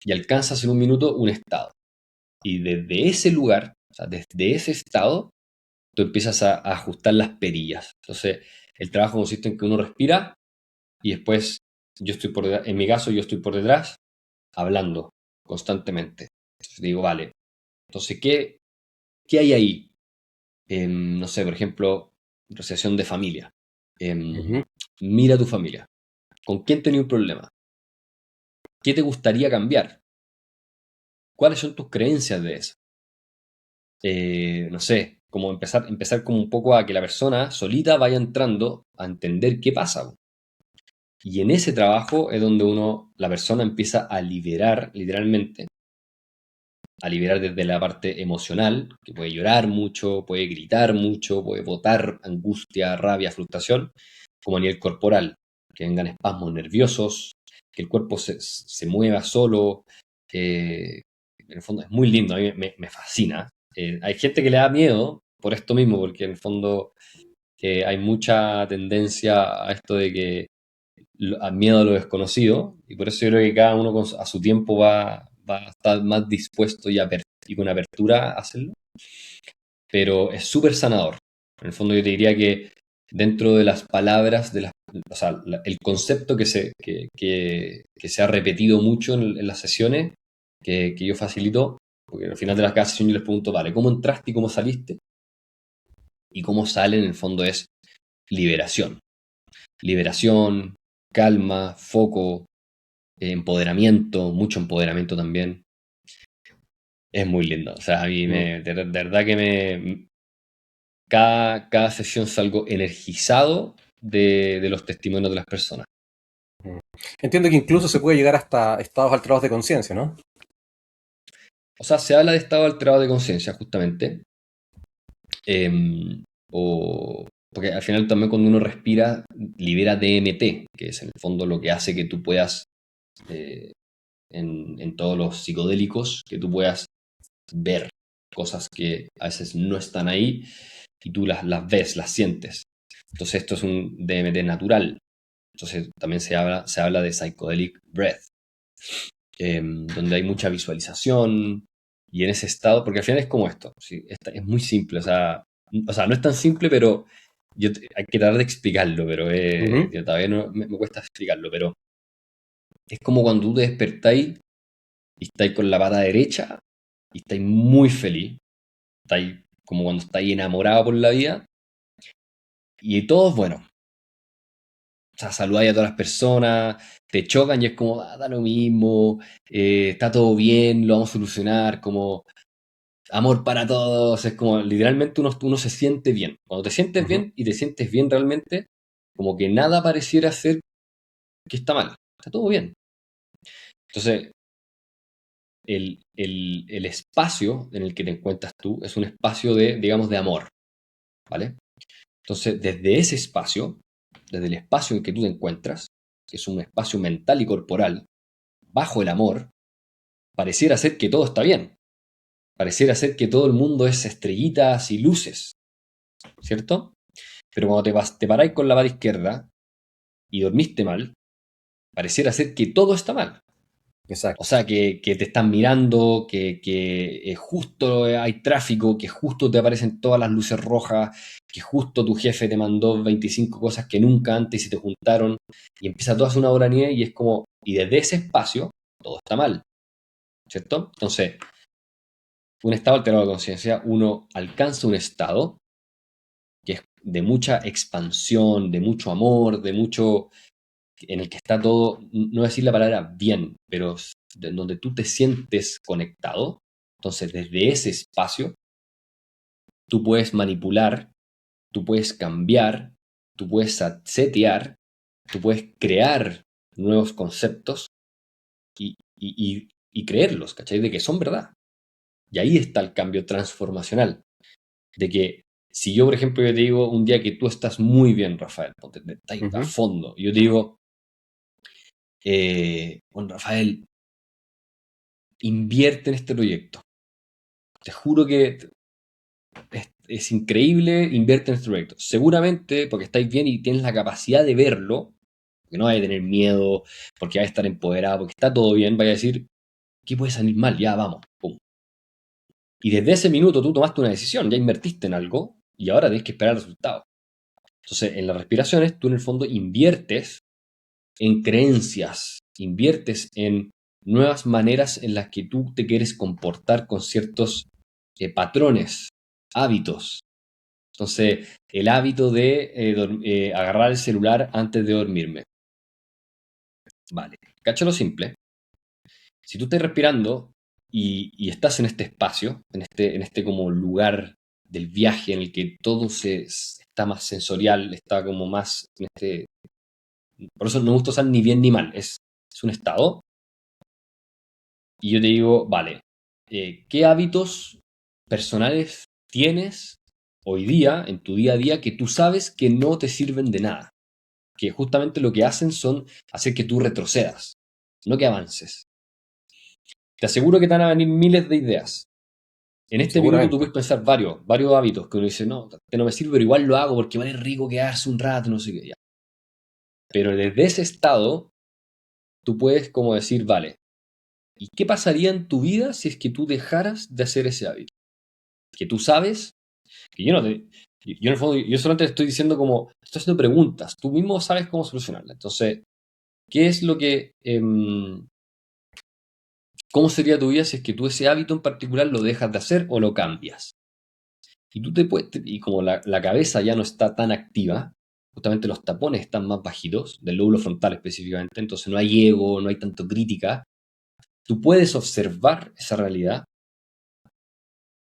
y alcanzas en un minuto un estado. Y desde ese lugar, o sea, desde ese estado, tú empiezas a ajustar las perillas. Entonces, el trabajo consiste en que uno respira y después yo estoy por detrás, en mi caso yo estoy por detrás hablando constantemente. Entonces digo, vale, entonces, ¿qué hay ahí? No sé, por ejemplo, asociación de familia. Ujú. Mira tu familia. ¿Con quién tenía un problema? ¿Qué te gustaría cambiar? ¿Cuáles son tus creencias de eso? No sé, como empezar como un poco a que la persona solita vaya entrando a entender qué pasa. Y en ese trabajo es donde la persona empieza a liberar, literalmente, a liberar desde la parte emocional, que puede llorar mucho, puede gritar mucho, puede botar angustia, rabia, frustración, como a nivel corporal, que vengan espasmos nerviosos, que el cuerpo se mueva solo. En el fondo es muy lindo, a mí me fascina. Hay gente que le da miedo por esto mismo, porque en el fondo hay mucha tendencia a esto de que a miedo a lo desconocido, y por eso yo creo que cada uno a su tiempo va a estar más dispuesto y con apertura a hacerlo, pero es súper sanador. En el fondo yo te diría que dentro de las palabras, o sea, el concepto que se ha repetido mucho en las sesiones que yo facilito, porque al final de cada sesión yo les pregunto, vale, ¿cómo entraste y cómo saliste? Y cómo sale en el fondo es liberación. Liberación, calma, foco, empoderamiento, mucho empoderamiento también. Es muy lindo. O sea, a mí Mm. de verdad que cada sesión salgo energizado de los testimonios de las personas. Mm. Entiendo que incluso se puede llegar hasta estados alterados de conciencia, ¿no? O sea, se habla de estado alterado de conciencia, justamente. Porque al final también cuando uno respira, libera DMT, que es en el fondo lo que hace que tú puedas, eh, en todos los psicodélicos, que tú puedas ver cosas que a veces no están ahí y tú las ves, las sientes. Entonces esto es un DMT natural. Entonces también se habla de psychedelic breath, donde hay mucha visualización y en ese estado, porque al final es como esto, ¿sí? Es muy simple, o sea, no es tan simple, pero hay que tratar de explicarlo, pero Ujú. yo todavía no, me cuesta explicarlo, pero es como cuando tú te despertáis y estáis con la pata derecha y estáis muy feliz, estáis como cuando estáis enamorado por la vida y todo es bueno. O sea, saludáis a todas las personas, te chocan y es como, da lo mismo, está todo bien, lo vamos a solucionar, como amor para todos, es como literalmente uno se siente bien. Cuando te sientes Ujú. bien y te sientes bien realmente, como que nada pareciera ser que está mal, está todo bien. Entonces, el espacio en el que te encuentras tú es un espacio de, digamos, de amor, ¿vale? Entonces, desde ese espacio, desde el espacio en que tú te encuentras, que es un espacio mental y corporal, bajo el amor, pareciera ser que todo está bien. Pareciera ser que todo el mundo es estrellitas y luces, ¿cierto? Pero cuando te paráis con la pata izquierda y dormiste mal, pareciera ser que todo está mal. O Exacto. sea, que te están mirando, que justo hay tráfico, que justo te aparecen todas las luces rojas, que justo tu jefe te mandó 25 cosas que nunca antes se te juntaron, y empieza todo a hacer una hora nieve y es como, y desde ese espacio, todo está mal, ¿cierto? Entonces, un estado alterado de conciencia, uno alcanza un estado que es de mucha expansión, de mucho amor, en el que está todo, no decir la palabra bien, pero en donde tú te sientes conectado. Entonces, desde ese espacio, tú puedes manipular, tú puedes cambiar, tú puedes setear, tú puedes crear nuevos conceptos y creerlos, ¿cachai? De que son verdad. Y ahí está el cambio transformacional. De que si yo, por ejemplo, yo te digo un día que tú estás muy bien, Rafael, estás a Ujú. fondo, y yo te digo, bueno, Rafael, invierte en este proyecto. Te juro que es increíble, invierte en este proyecto. Seguramente porque estáis bien y tienes la capacidad de verlo, porque no vais a tener miedo, porque vais a estar empoderado, porque está todo bien, vais a decir, ¿qué puede salir mal? Ya, vamos. Pum. Y desde ese minuto tú tomaste una decisión, ya invertiste en algo y ahora tienes que esperar el resultado. Entonces, en las respiraciones, tú en el fondo inviertes en creencias, inviertes en nuevas maneras en las que tú te quieres comportar con ciertos patrones, hábitos. Entonces, el hábito de agarrar el celular antes de dormirme. Vale, cacho lo simple. Si tú estás respirando y estás en este espacio, en este como lugar del viaje en el que todo está más sensorial, está como más por eso no me gusta usar ni bien ni mal, es un estado. Y yo te digo, vale, ¿qué hábitos personales tienes hoy día, en tu día a día, que tú sabes que no te sirven de nada? Que justamente lo que hacen son hacer que tú retrocedas, no que avances. Te aseguro que te van a venir miles de ideas. En este minuto tú Seguramente. puedes pensar varios hábitos que uno dice, no, que no me sirve, pero igual lo hago porque vale rico quedarse un rato, no sé qué. Ya. Pero desde ese estado, tú puedes como decir, vale, ¿y qué pasaría en tu vida si es que tú dejaras de hacer ese hábito? Que tú sabes, que yo en el fondo, yo solamente te estoy diciendo como, estoy haciendo preguntas, tú mismo sabes cómo solucionarlas. Entonces, ¿qué es lo que, cómo sería tu vida si es que tú ese hábito en particular lo dejas de hacer o lo cambias? Y tú te puedes, y como la cabeza ya no está tan activa, justamente los tapones están más bajitos, del lóbulo frontal específicamente, entonces no hay ego, no hay tanto crítica, tú puedes observar esa realidad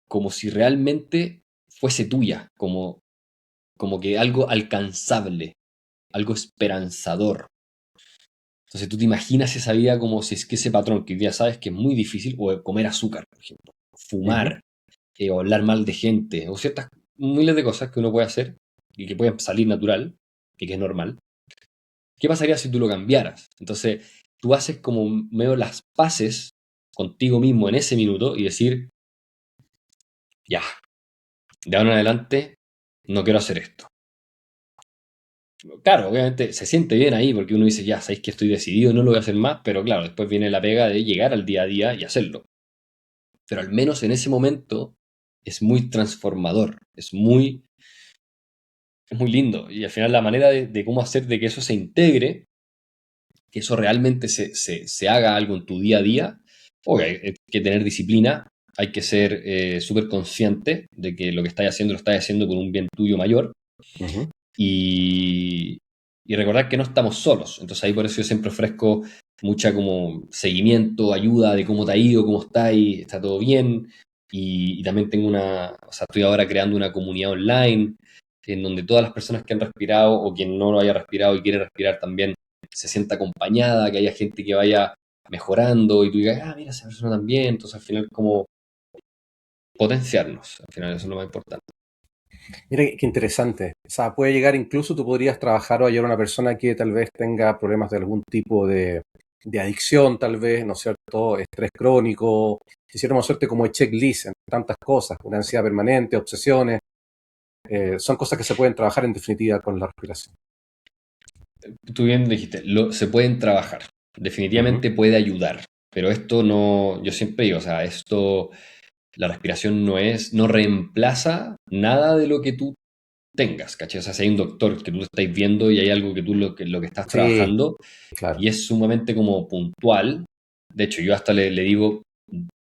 como si realmente fuese tuya, como que algo alcanzable, algo esperanzador. Entonces tú te imaginas esa vida como si es que ese patrón que hoy día sabes que es muy difícil, o comer azúcar, por ejemplo, Ujú. fumar, o hablar mal de gente, o ciertas miles de cosas que uno puede hacer y que pueden salir natural y que es normal. ¿Qué pasaría si tú lo cambiaras? Entonces tú haces como medio las paces contigo mismo en ese minuto y decir, ya, de ahora en adelante no quiero hacer esto. Claro, obviamente se siente bien ahí porque uno dice, ya, sabéis que estoy decidido, no lo voy a hacer más, pero claro, después viene la pega de llegar al día a día y hacerlo. Pero al menos en ese momento es muy transformador, es muy lindo. Y al final la manera de cómo hacer de que eso se integre, que eso realmente se haga algo en tu día a día, ok, hay que tener disciplina, hay que ser súper consciente de que lo que estás haciendo lo estás haciendo por un bien tuyo mayor Ujú. y, y recordar que no estamos solos. Entonces ahí por eso yo siempre ofrezco mucha como seguimiento, ayuda de cómo te ha ido, cómo está y está todo bien. Y también tengo o sea, estoy ahora creando una comunidad online en donde todas las personas que han respirado o quien no lo haya respirado y quiere respirar también se sienta acompañada, que haya gente que vaya mejorando y tú digas, ah, mira, esa persona también. Entonces al final como potenciarnos, al final eso es lo más importante. Mira qué interesante. O sea, puede llegar incluso, tú podrías trabajar o ayudar a una persona que tal vez tenga problemas de algún tipo de adicción, tal vez, ¿no es cierto? Estrés crónico. Quisiéramos hacerte como el checklist en tantas cosas, una ansiedad permanente, obsesiones. Son cosas que se pueden trabajar en definitiva con la respiración. Tú bien dijiste, se pueden trabajar, Ujú. definitivamente puede ayudar, pero esto no, yo siempre digo, o sea, esto, la respiración no reemplaza nada de lo que tú tengas, ¿cachai? O sea, si hay un doctor que tú lo estás viendo y hay algo que tú lo que estás Sí, trabajando claro. y es sumamente como puntual, de hecho yo hasta le digo,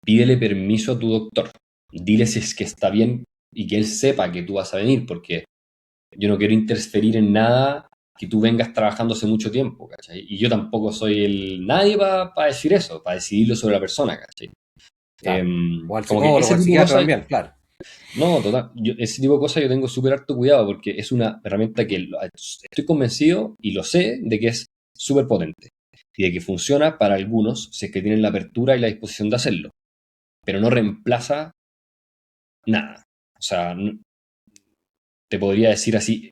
pídele permiso a tu doctor, dile si es que está bien y que él sepa que tú vas a venir, porque yo no quiero interferir en nada que tú vengas trabajando hace mucho tiempo, ¿cachai? Y yo tampoco soy nadie para decir eso, para decidirlo sobre la persona, ¿cachai? Claro. O al Como que psicólogo, ese al tipo de psiquiatra cosas, también, claro. no, total, ese tipo de cosas yo tengo súper harto cuidado porque es una herramienta que estoy convencido y lo sé de que es súper potente y de que funciona para algunos si es que tienen la apertura y la disposición de hacerlo, pero no reemplaza nada. O sea, te podría decir así,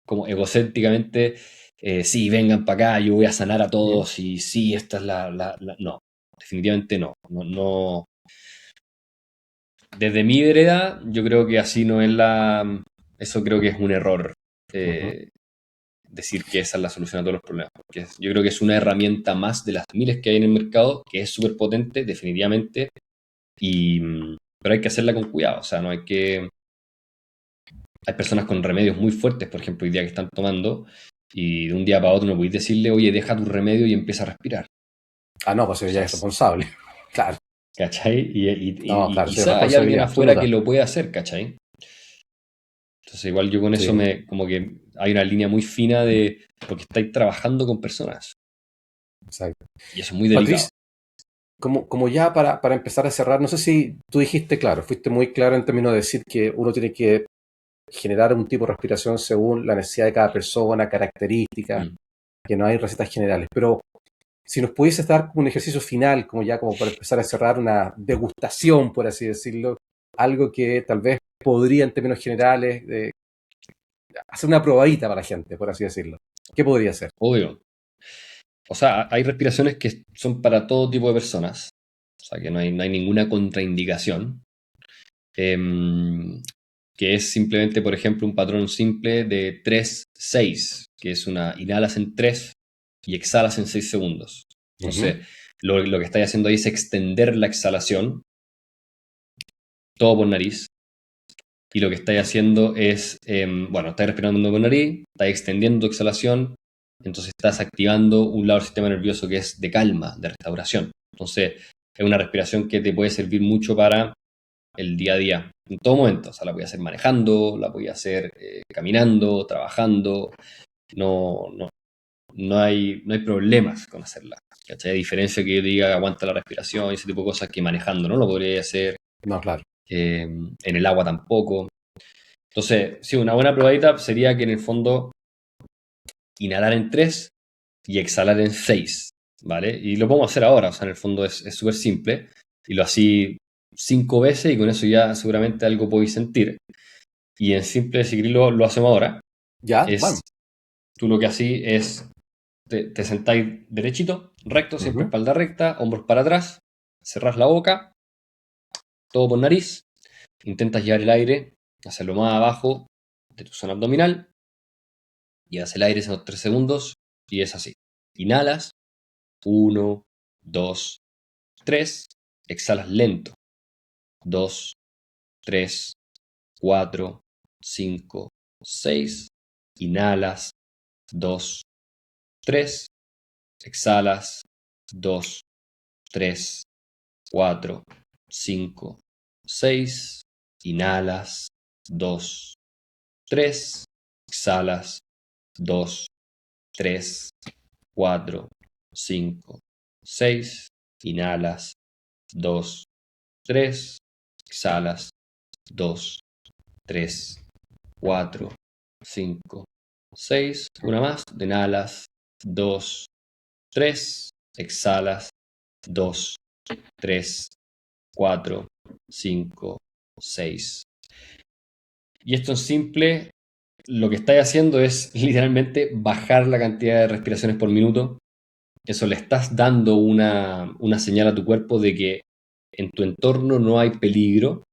como egocéntricamente, sí, vengan para acá, yo voy a sanar a Ujú. todos y sí, esta es No, definitivamente no. Desde mi vereda, yo creo que así no es la... Eso creo que es un error, Ujú. eh, decir que esa es la solución a todos los problemas. Porque yo creo que es una herramienta más de las miles que hay en el mercado, que es súper potente, definitivamente, pero hay que hacerla con cuidado. O sea, no hay que... Hay personas con remedios muy fuertes, por ejemplo, hoy día que están tomando, y de un día para otro no podéis decirle, oye, deja tu remedio y empieza a respirar. Ah, no, pues O eso ya sea, es responsable. Claro. ¿cachai? No, Y claro, sí, quizá hay alguien responsabilidad afuera que absoluta. lo puede hacer, ¿cachai? Entonces igual yo con eso Sí, como que hay una línea muy fina porque estáis trabajando con personas, exacto. y eso es muy delicado. Patricia, como ya para empezar a cerrar, no sé si tú dijiste claro, fuiste muy claro en términos de decir que uno tiene que generar un tipo de respiración según la necesidad de cada persona, características. Mm. que no hay recetas generales. Pero si nos pudiese dar como un ejercicio final, como ya como para empezar a cerrar una degustación, por así decirlo, algo que tal vez podría en términos generales hacer una probadita para la gente, por así decirlo. ¿Qué podría ser? Obvio. O sea, hay respiraciones que son para todo tipo de personas. O sea, que no hay ninguna contraindicación. Que es simplemente, por ejemplo, un patrón simple de 3-6, que es una inhalas en 3 y exhalas en 6 segundos. Ujú. Entonces, lo que estáis haciendo ahí es extender la exhalación, todo por nariz, y lo que estáis haciendo es, bueno, estáis respirando por nariz, estáis extendiendo tu exhalación, entonces estás activando un lado del sistema nervioso que es de calma, de restauración. Entonces, es una respiración que te puede servir mucho para el día a día, en todo momento. O sea, la voy a hacer manejando, la voy a hacer caminando, trabajando. No, no, no hay problemas con hacerla. ¿Cachai? A diferencia que yo diga aguanta la respiración y ese tipo de cosas que manejando no lo podría hacer, No, claro. en el agua tampoco. Entonces, sí, una buena probadita sería que en el fondo inhalar en 3 y exhalar en 6, ¿vale? Y lo podemos hacer ahora, o sea, en el fondo es súper simple. Y lo así 5 veces y con eso ya seguramente algo podéis sentir. Y en simple si lo hacemos ahora. ¿Ya? Es, Bueno. tú lo que así es, te sentáis derechito, recto, siempre Ujú. espalda recta, hombros para atrás, cerrás la boca, todo por nariz, intentas llevar el aire hacia lo más abajo de tu zona abdominal, llevas el aire esos 3 segundos y es así. Inhalas, uno, 2, 3, exhalas lento, 2, 3, 4, 5, 6, inhalas, 2, 3, exhalas, 2, 3, 4, 5, 6, inhalas, 2, 3, exhalas, 2, 3, 4, 5, 6, inhalas, 2, 3, exhalas, 2, 3, 4, 5, 6, una más, inhalas, 2, 3, exhalas, 2, 3, 4, 5, 6. Y esto en simple, lo que estáis haciendo es literalmente bajar la cantidad de respiraciones por minuto. Eso le estás dando una señal a tu cuerpo de que en tu entorno no hay peligro.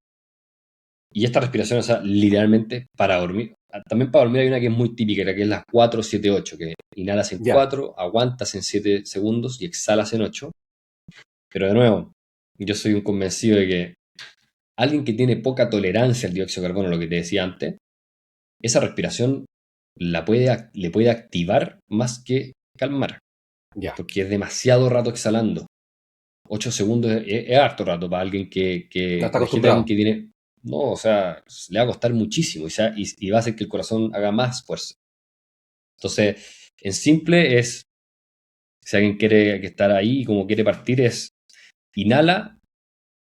Y esta respiración, o sea, literalmente para dormir. También para dormir hay una que es muy típica, que es la 4-7-8, que inhalas en Ya. 4, aguantas en 7 segundos y exhalas en 8. Pero de nuevo, yo soy un convencido de que alguien que tiene poca tolerancia al dióxido de carbono, lo que te decía antes, esa respiración le puede activar más que calmar, Ya. porque es demasiado rato exhalando. 8 segundos es harto rato para alguien No está imagínate a alguien acostumbrado. que tiene, no, o sea, le va a costar muchísimo y va a hacer que el corazón haga más fuerza. Entonces, en simple es, si alguien quiere que estar ahí y como quiere partir, es inhala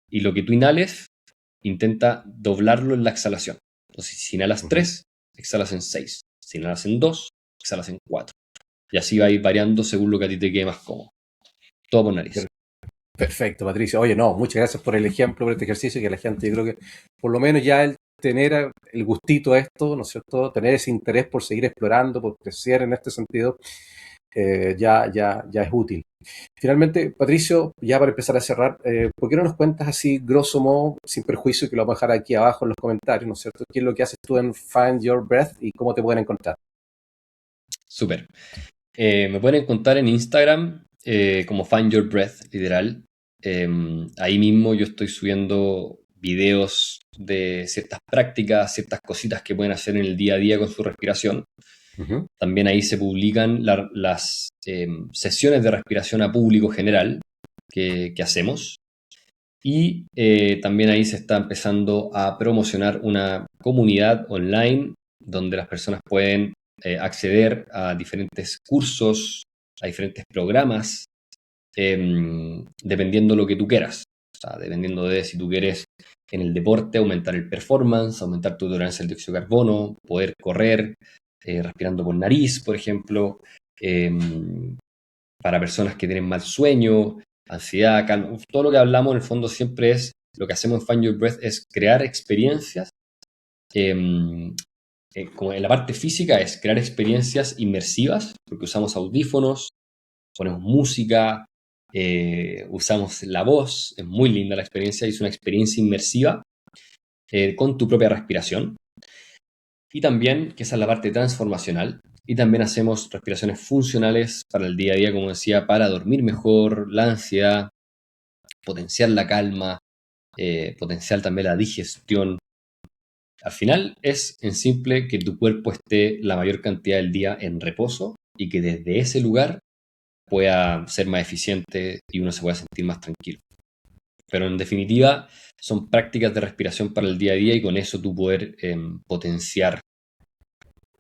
y lo que tú inhales, intenta doblarlo en la exhalación. Entonces, si inhalas Ujú. 3, exhalas en 6. Si inhalas en 2, exhalas en 4. Y así va a ir variando según lo que a ti te quede más cómodo. Todo por nariz. Per- Perfecto, Patricio. Oye, no, muchas gracias por el ejemplo, por este ejercicio, que la gente, yo creo que por lo menos ya el tener el gustito a esto, ¿no es cierto? Tener ese interés por seguir explorando, por crecer en este sentido, ya es útil. Finalmente, Patricio, ya para empezar a cerrar, ¿por qué no nos cuentas así, grosso modo, sin perjuicio, que lo vamos a dejar aquí abajo en los comentarios, ¿no es cierto? ¿Qué es lo que haces tú en Find Your Breath y cómo te pueden encontrar? Súper. Me pueden encontrar en Instagram como Find Your Breath, literal. Ahí mismo yo estoy subiendo videos de ciertas prácticas, ciertas cositas que pueden hacer en el día a día con su respiración. Ujú. También ahí se publican las sesiones de respiración a público general que hacemos. Y también ahí se está empezando a promocionar una comunidad online donde las personas pueden acceder a diferentes cursos, a diferentes programas, dependiendo lo que tú quieras. O sea, dependiendo de si tú quieres en el deporte aumentar el performance, aumentar tu tolerancia al dióxido de carbono, poder correr respirando por nariz, por ejemplo. para personas que tienen mal sueño, ansiedad, calma. Todo lo que hablamos en el fondo siempre es, lo que hacemos en Find Your Breath es crear experiencias, como en la parte física es crear experiencias inmersivas, porque usamos audífonos, ponemos música, usamos la voz, es muy linda la experiencia, y es una experiencia inmersiva con tu propia respiración. Y también, que esa es la parte transformacional, y también hacemos respiraciones funcionales para el día a día, como decía, para dormir mejor, la ansiedad, potenciar la calma, potenciar también la digestión. Al final es en simple que tu cuerpo esté la mayor cantidad del día en reposo y que desde ese lugar pueda ser más eficiente y uno se pueda sentir más tranquilo. Pero en definitiva son prácticas de respiración para el día a día y con eso tú poder potenciar,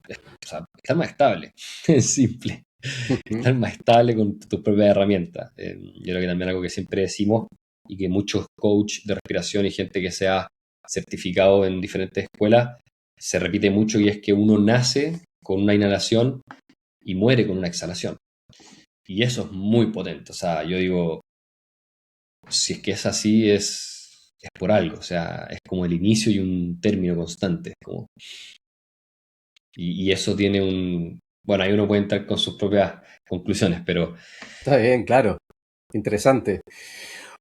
o sea, estar más estable, es simple, estar más estable con tus propias herramientas. Yo creo que también algo que siempre decimos y que muchos coach de respiración y gente que se ha certificado en diferentes escuelas se repite mucho, y es que uno nace con una inhalación y muere con una exhalación. Y eso es muy potente. O sea, yo digo, si es que es así, es por algo. O sea, es como el inicio y un término constante. Como, y eso tiene un... Bueno, ahí uno puede entrar con sus propias conclusiones, pero... Está bien, claro. Interesante.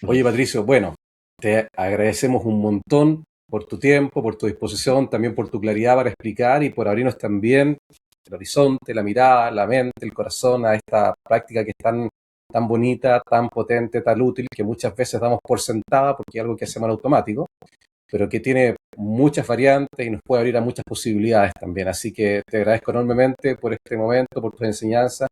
Oye, Patricio, bueno, te agradecemos un montón por tu tiempo, por tu disposición, también por tu claridad para explicar y por abrirnos también el horizonte, la mirada, la mente, el corazón a esta práctica que es tan bonita, tan potente, tan útil, que muchas veces damos por sentada porque es algo que hacemos en automático, pero que tiene muchas variantes y nos puede abrir a muchas posibilidades también. Así que te agradezco enormemente por este momento, por tus enseñanzas.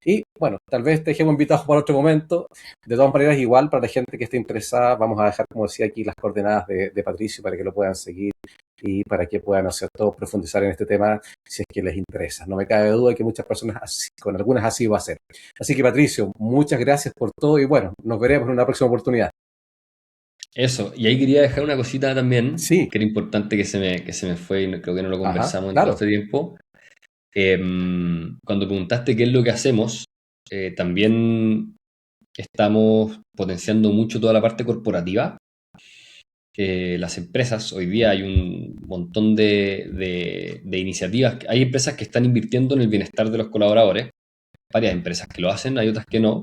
Y bueno, tal vez te dejemos invitados para otro momento. De todas maneras, igual para la gente que esté interesada, vamos a dejar, como decía aquí, las coordenadas de Patricio para que lo puedan seguir y para que puedan, o sea, todos profundizar en este tema si es que les interesa. No me cabe duda que muchas personas, con algunas así va a ser. Así que Patricio, muchas gracias por todo y bueno, nos veremos en una próxima oportunidad. Eso, y ahí quería dejar una cosita también, Sí, que era importante que se me fue y creo que no lo ajá, conversamos en todo claro. este tiempo. Cuando preguntaste qué es lo que hacemos, también estamos potenciando mucho toda la parte corporativa. Las empresas, hoy día hay un montón de iniciativas. Hay empresas que están invirtiendo en el bienestar de los colaboradores, varias empresas que lo hacen, hay otras que no.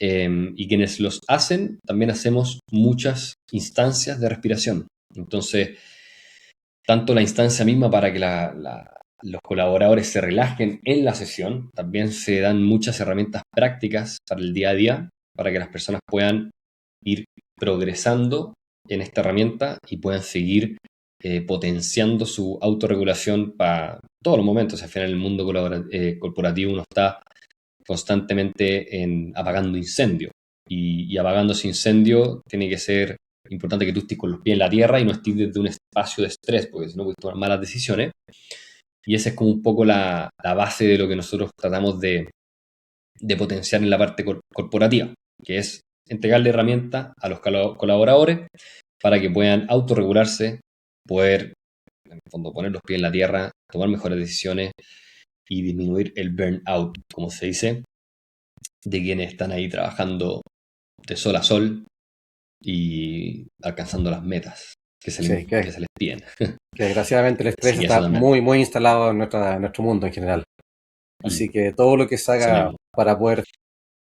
Y quienes los hacen, también hacemos muchas instancias de respiración. Entonces, tanto la instancia misma para que los colaboradores se relajen en la sesión, también se dan muchas herramientas prácticas para el día a día, para que las personas puedan ir progresando en esta herramienta y puedan seguir potenciando su autorregulación para todos los momentos. Al final, en el mundo corporativo uno está constantemente apagando incendios. Y apagando ese incendio tiene que ser importante que tú estés con los pies en la tierra y no estés desde un espacio de estrés, porque si no puedes tomar malas decisiones. Y esa es como un poco la base de lo que nosotros tratamos de potenciar en la parte corporativa, que es entregarle herramientas a los colaboradores para que puedan autorregularse, poder, en el fondo, poner los pies en la tierra, tomar mejores decisiones y disminuir el burnout, como se dice, de quienes están ahí trabajando de sol a sol y alcanzando las metas Sí, que se les piden. que desgraciadamente el estrés Así que eso está también. muy instalado en nuestro mundo en general. Así Mm, que todo lo que se eso haga mismo. para poder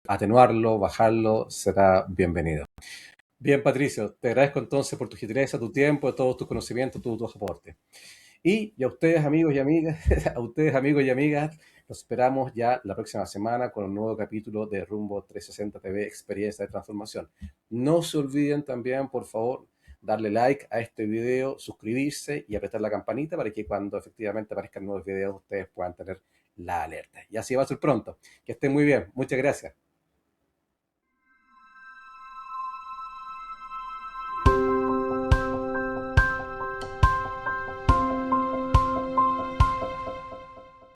atenuarlo, bajarlo, será bienvenido. Bien, Patricio, te agradezco entonces por tu gentileza, tu tiempo, todos tus conocimientos, tus aportes. Y a ustedes, amigos y amigas, a ustedes, amigos y amigas, los esperamos ya la próxima semana con un nuevo capítulo de Rumbo 360 TV Experiencia de Transformación. No se olviden también, por favor, darle like a este video, suscribirse y apretar la campanita para que cuando efectivamente aparezcan nuevos videos ustedes puedan tener la alerta. Y así va a ser pronto. Que estén muy bien. Muchas gracias.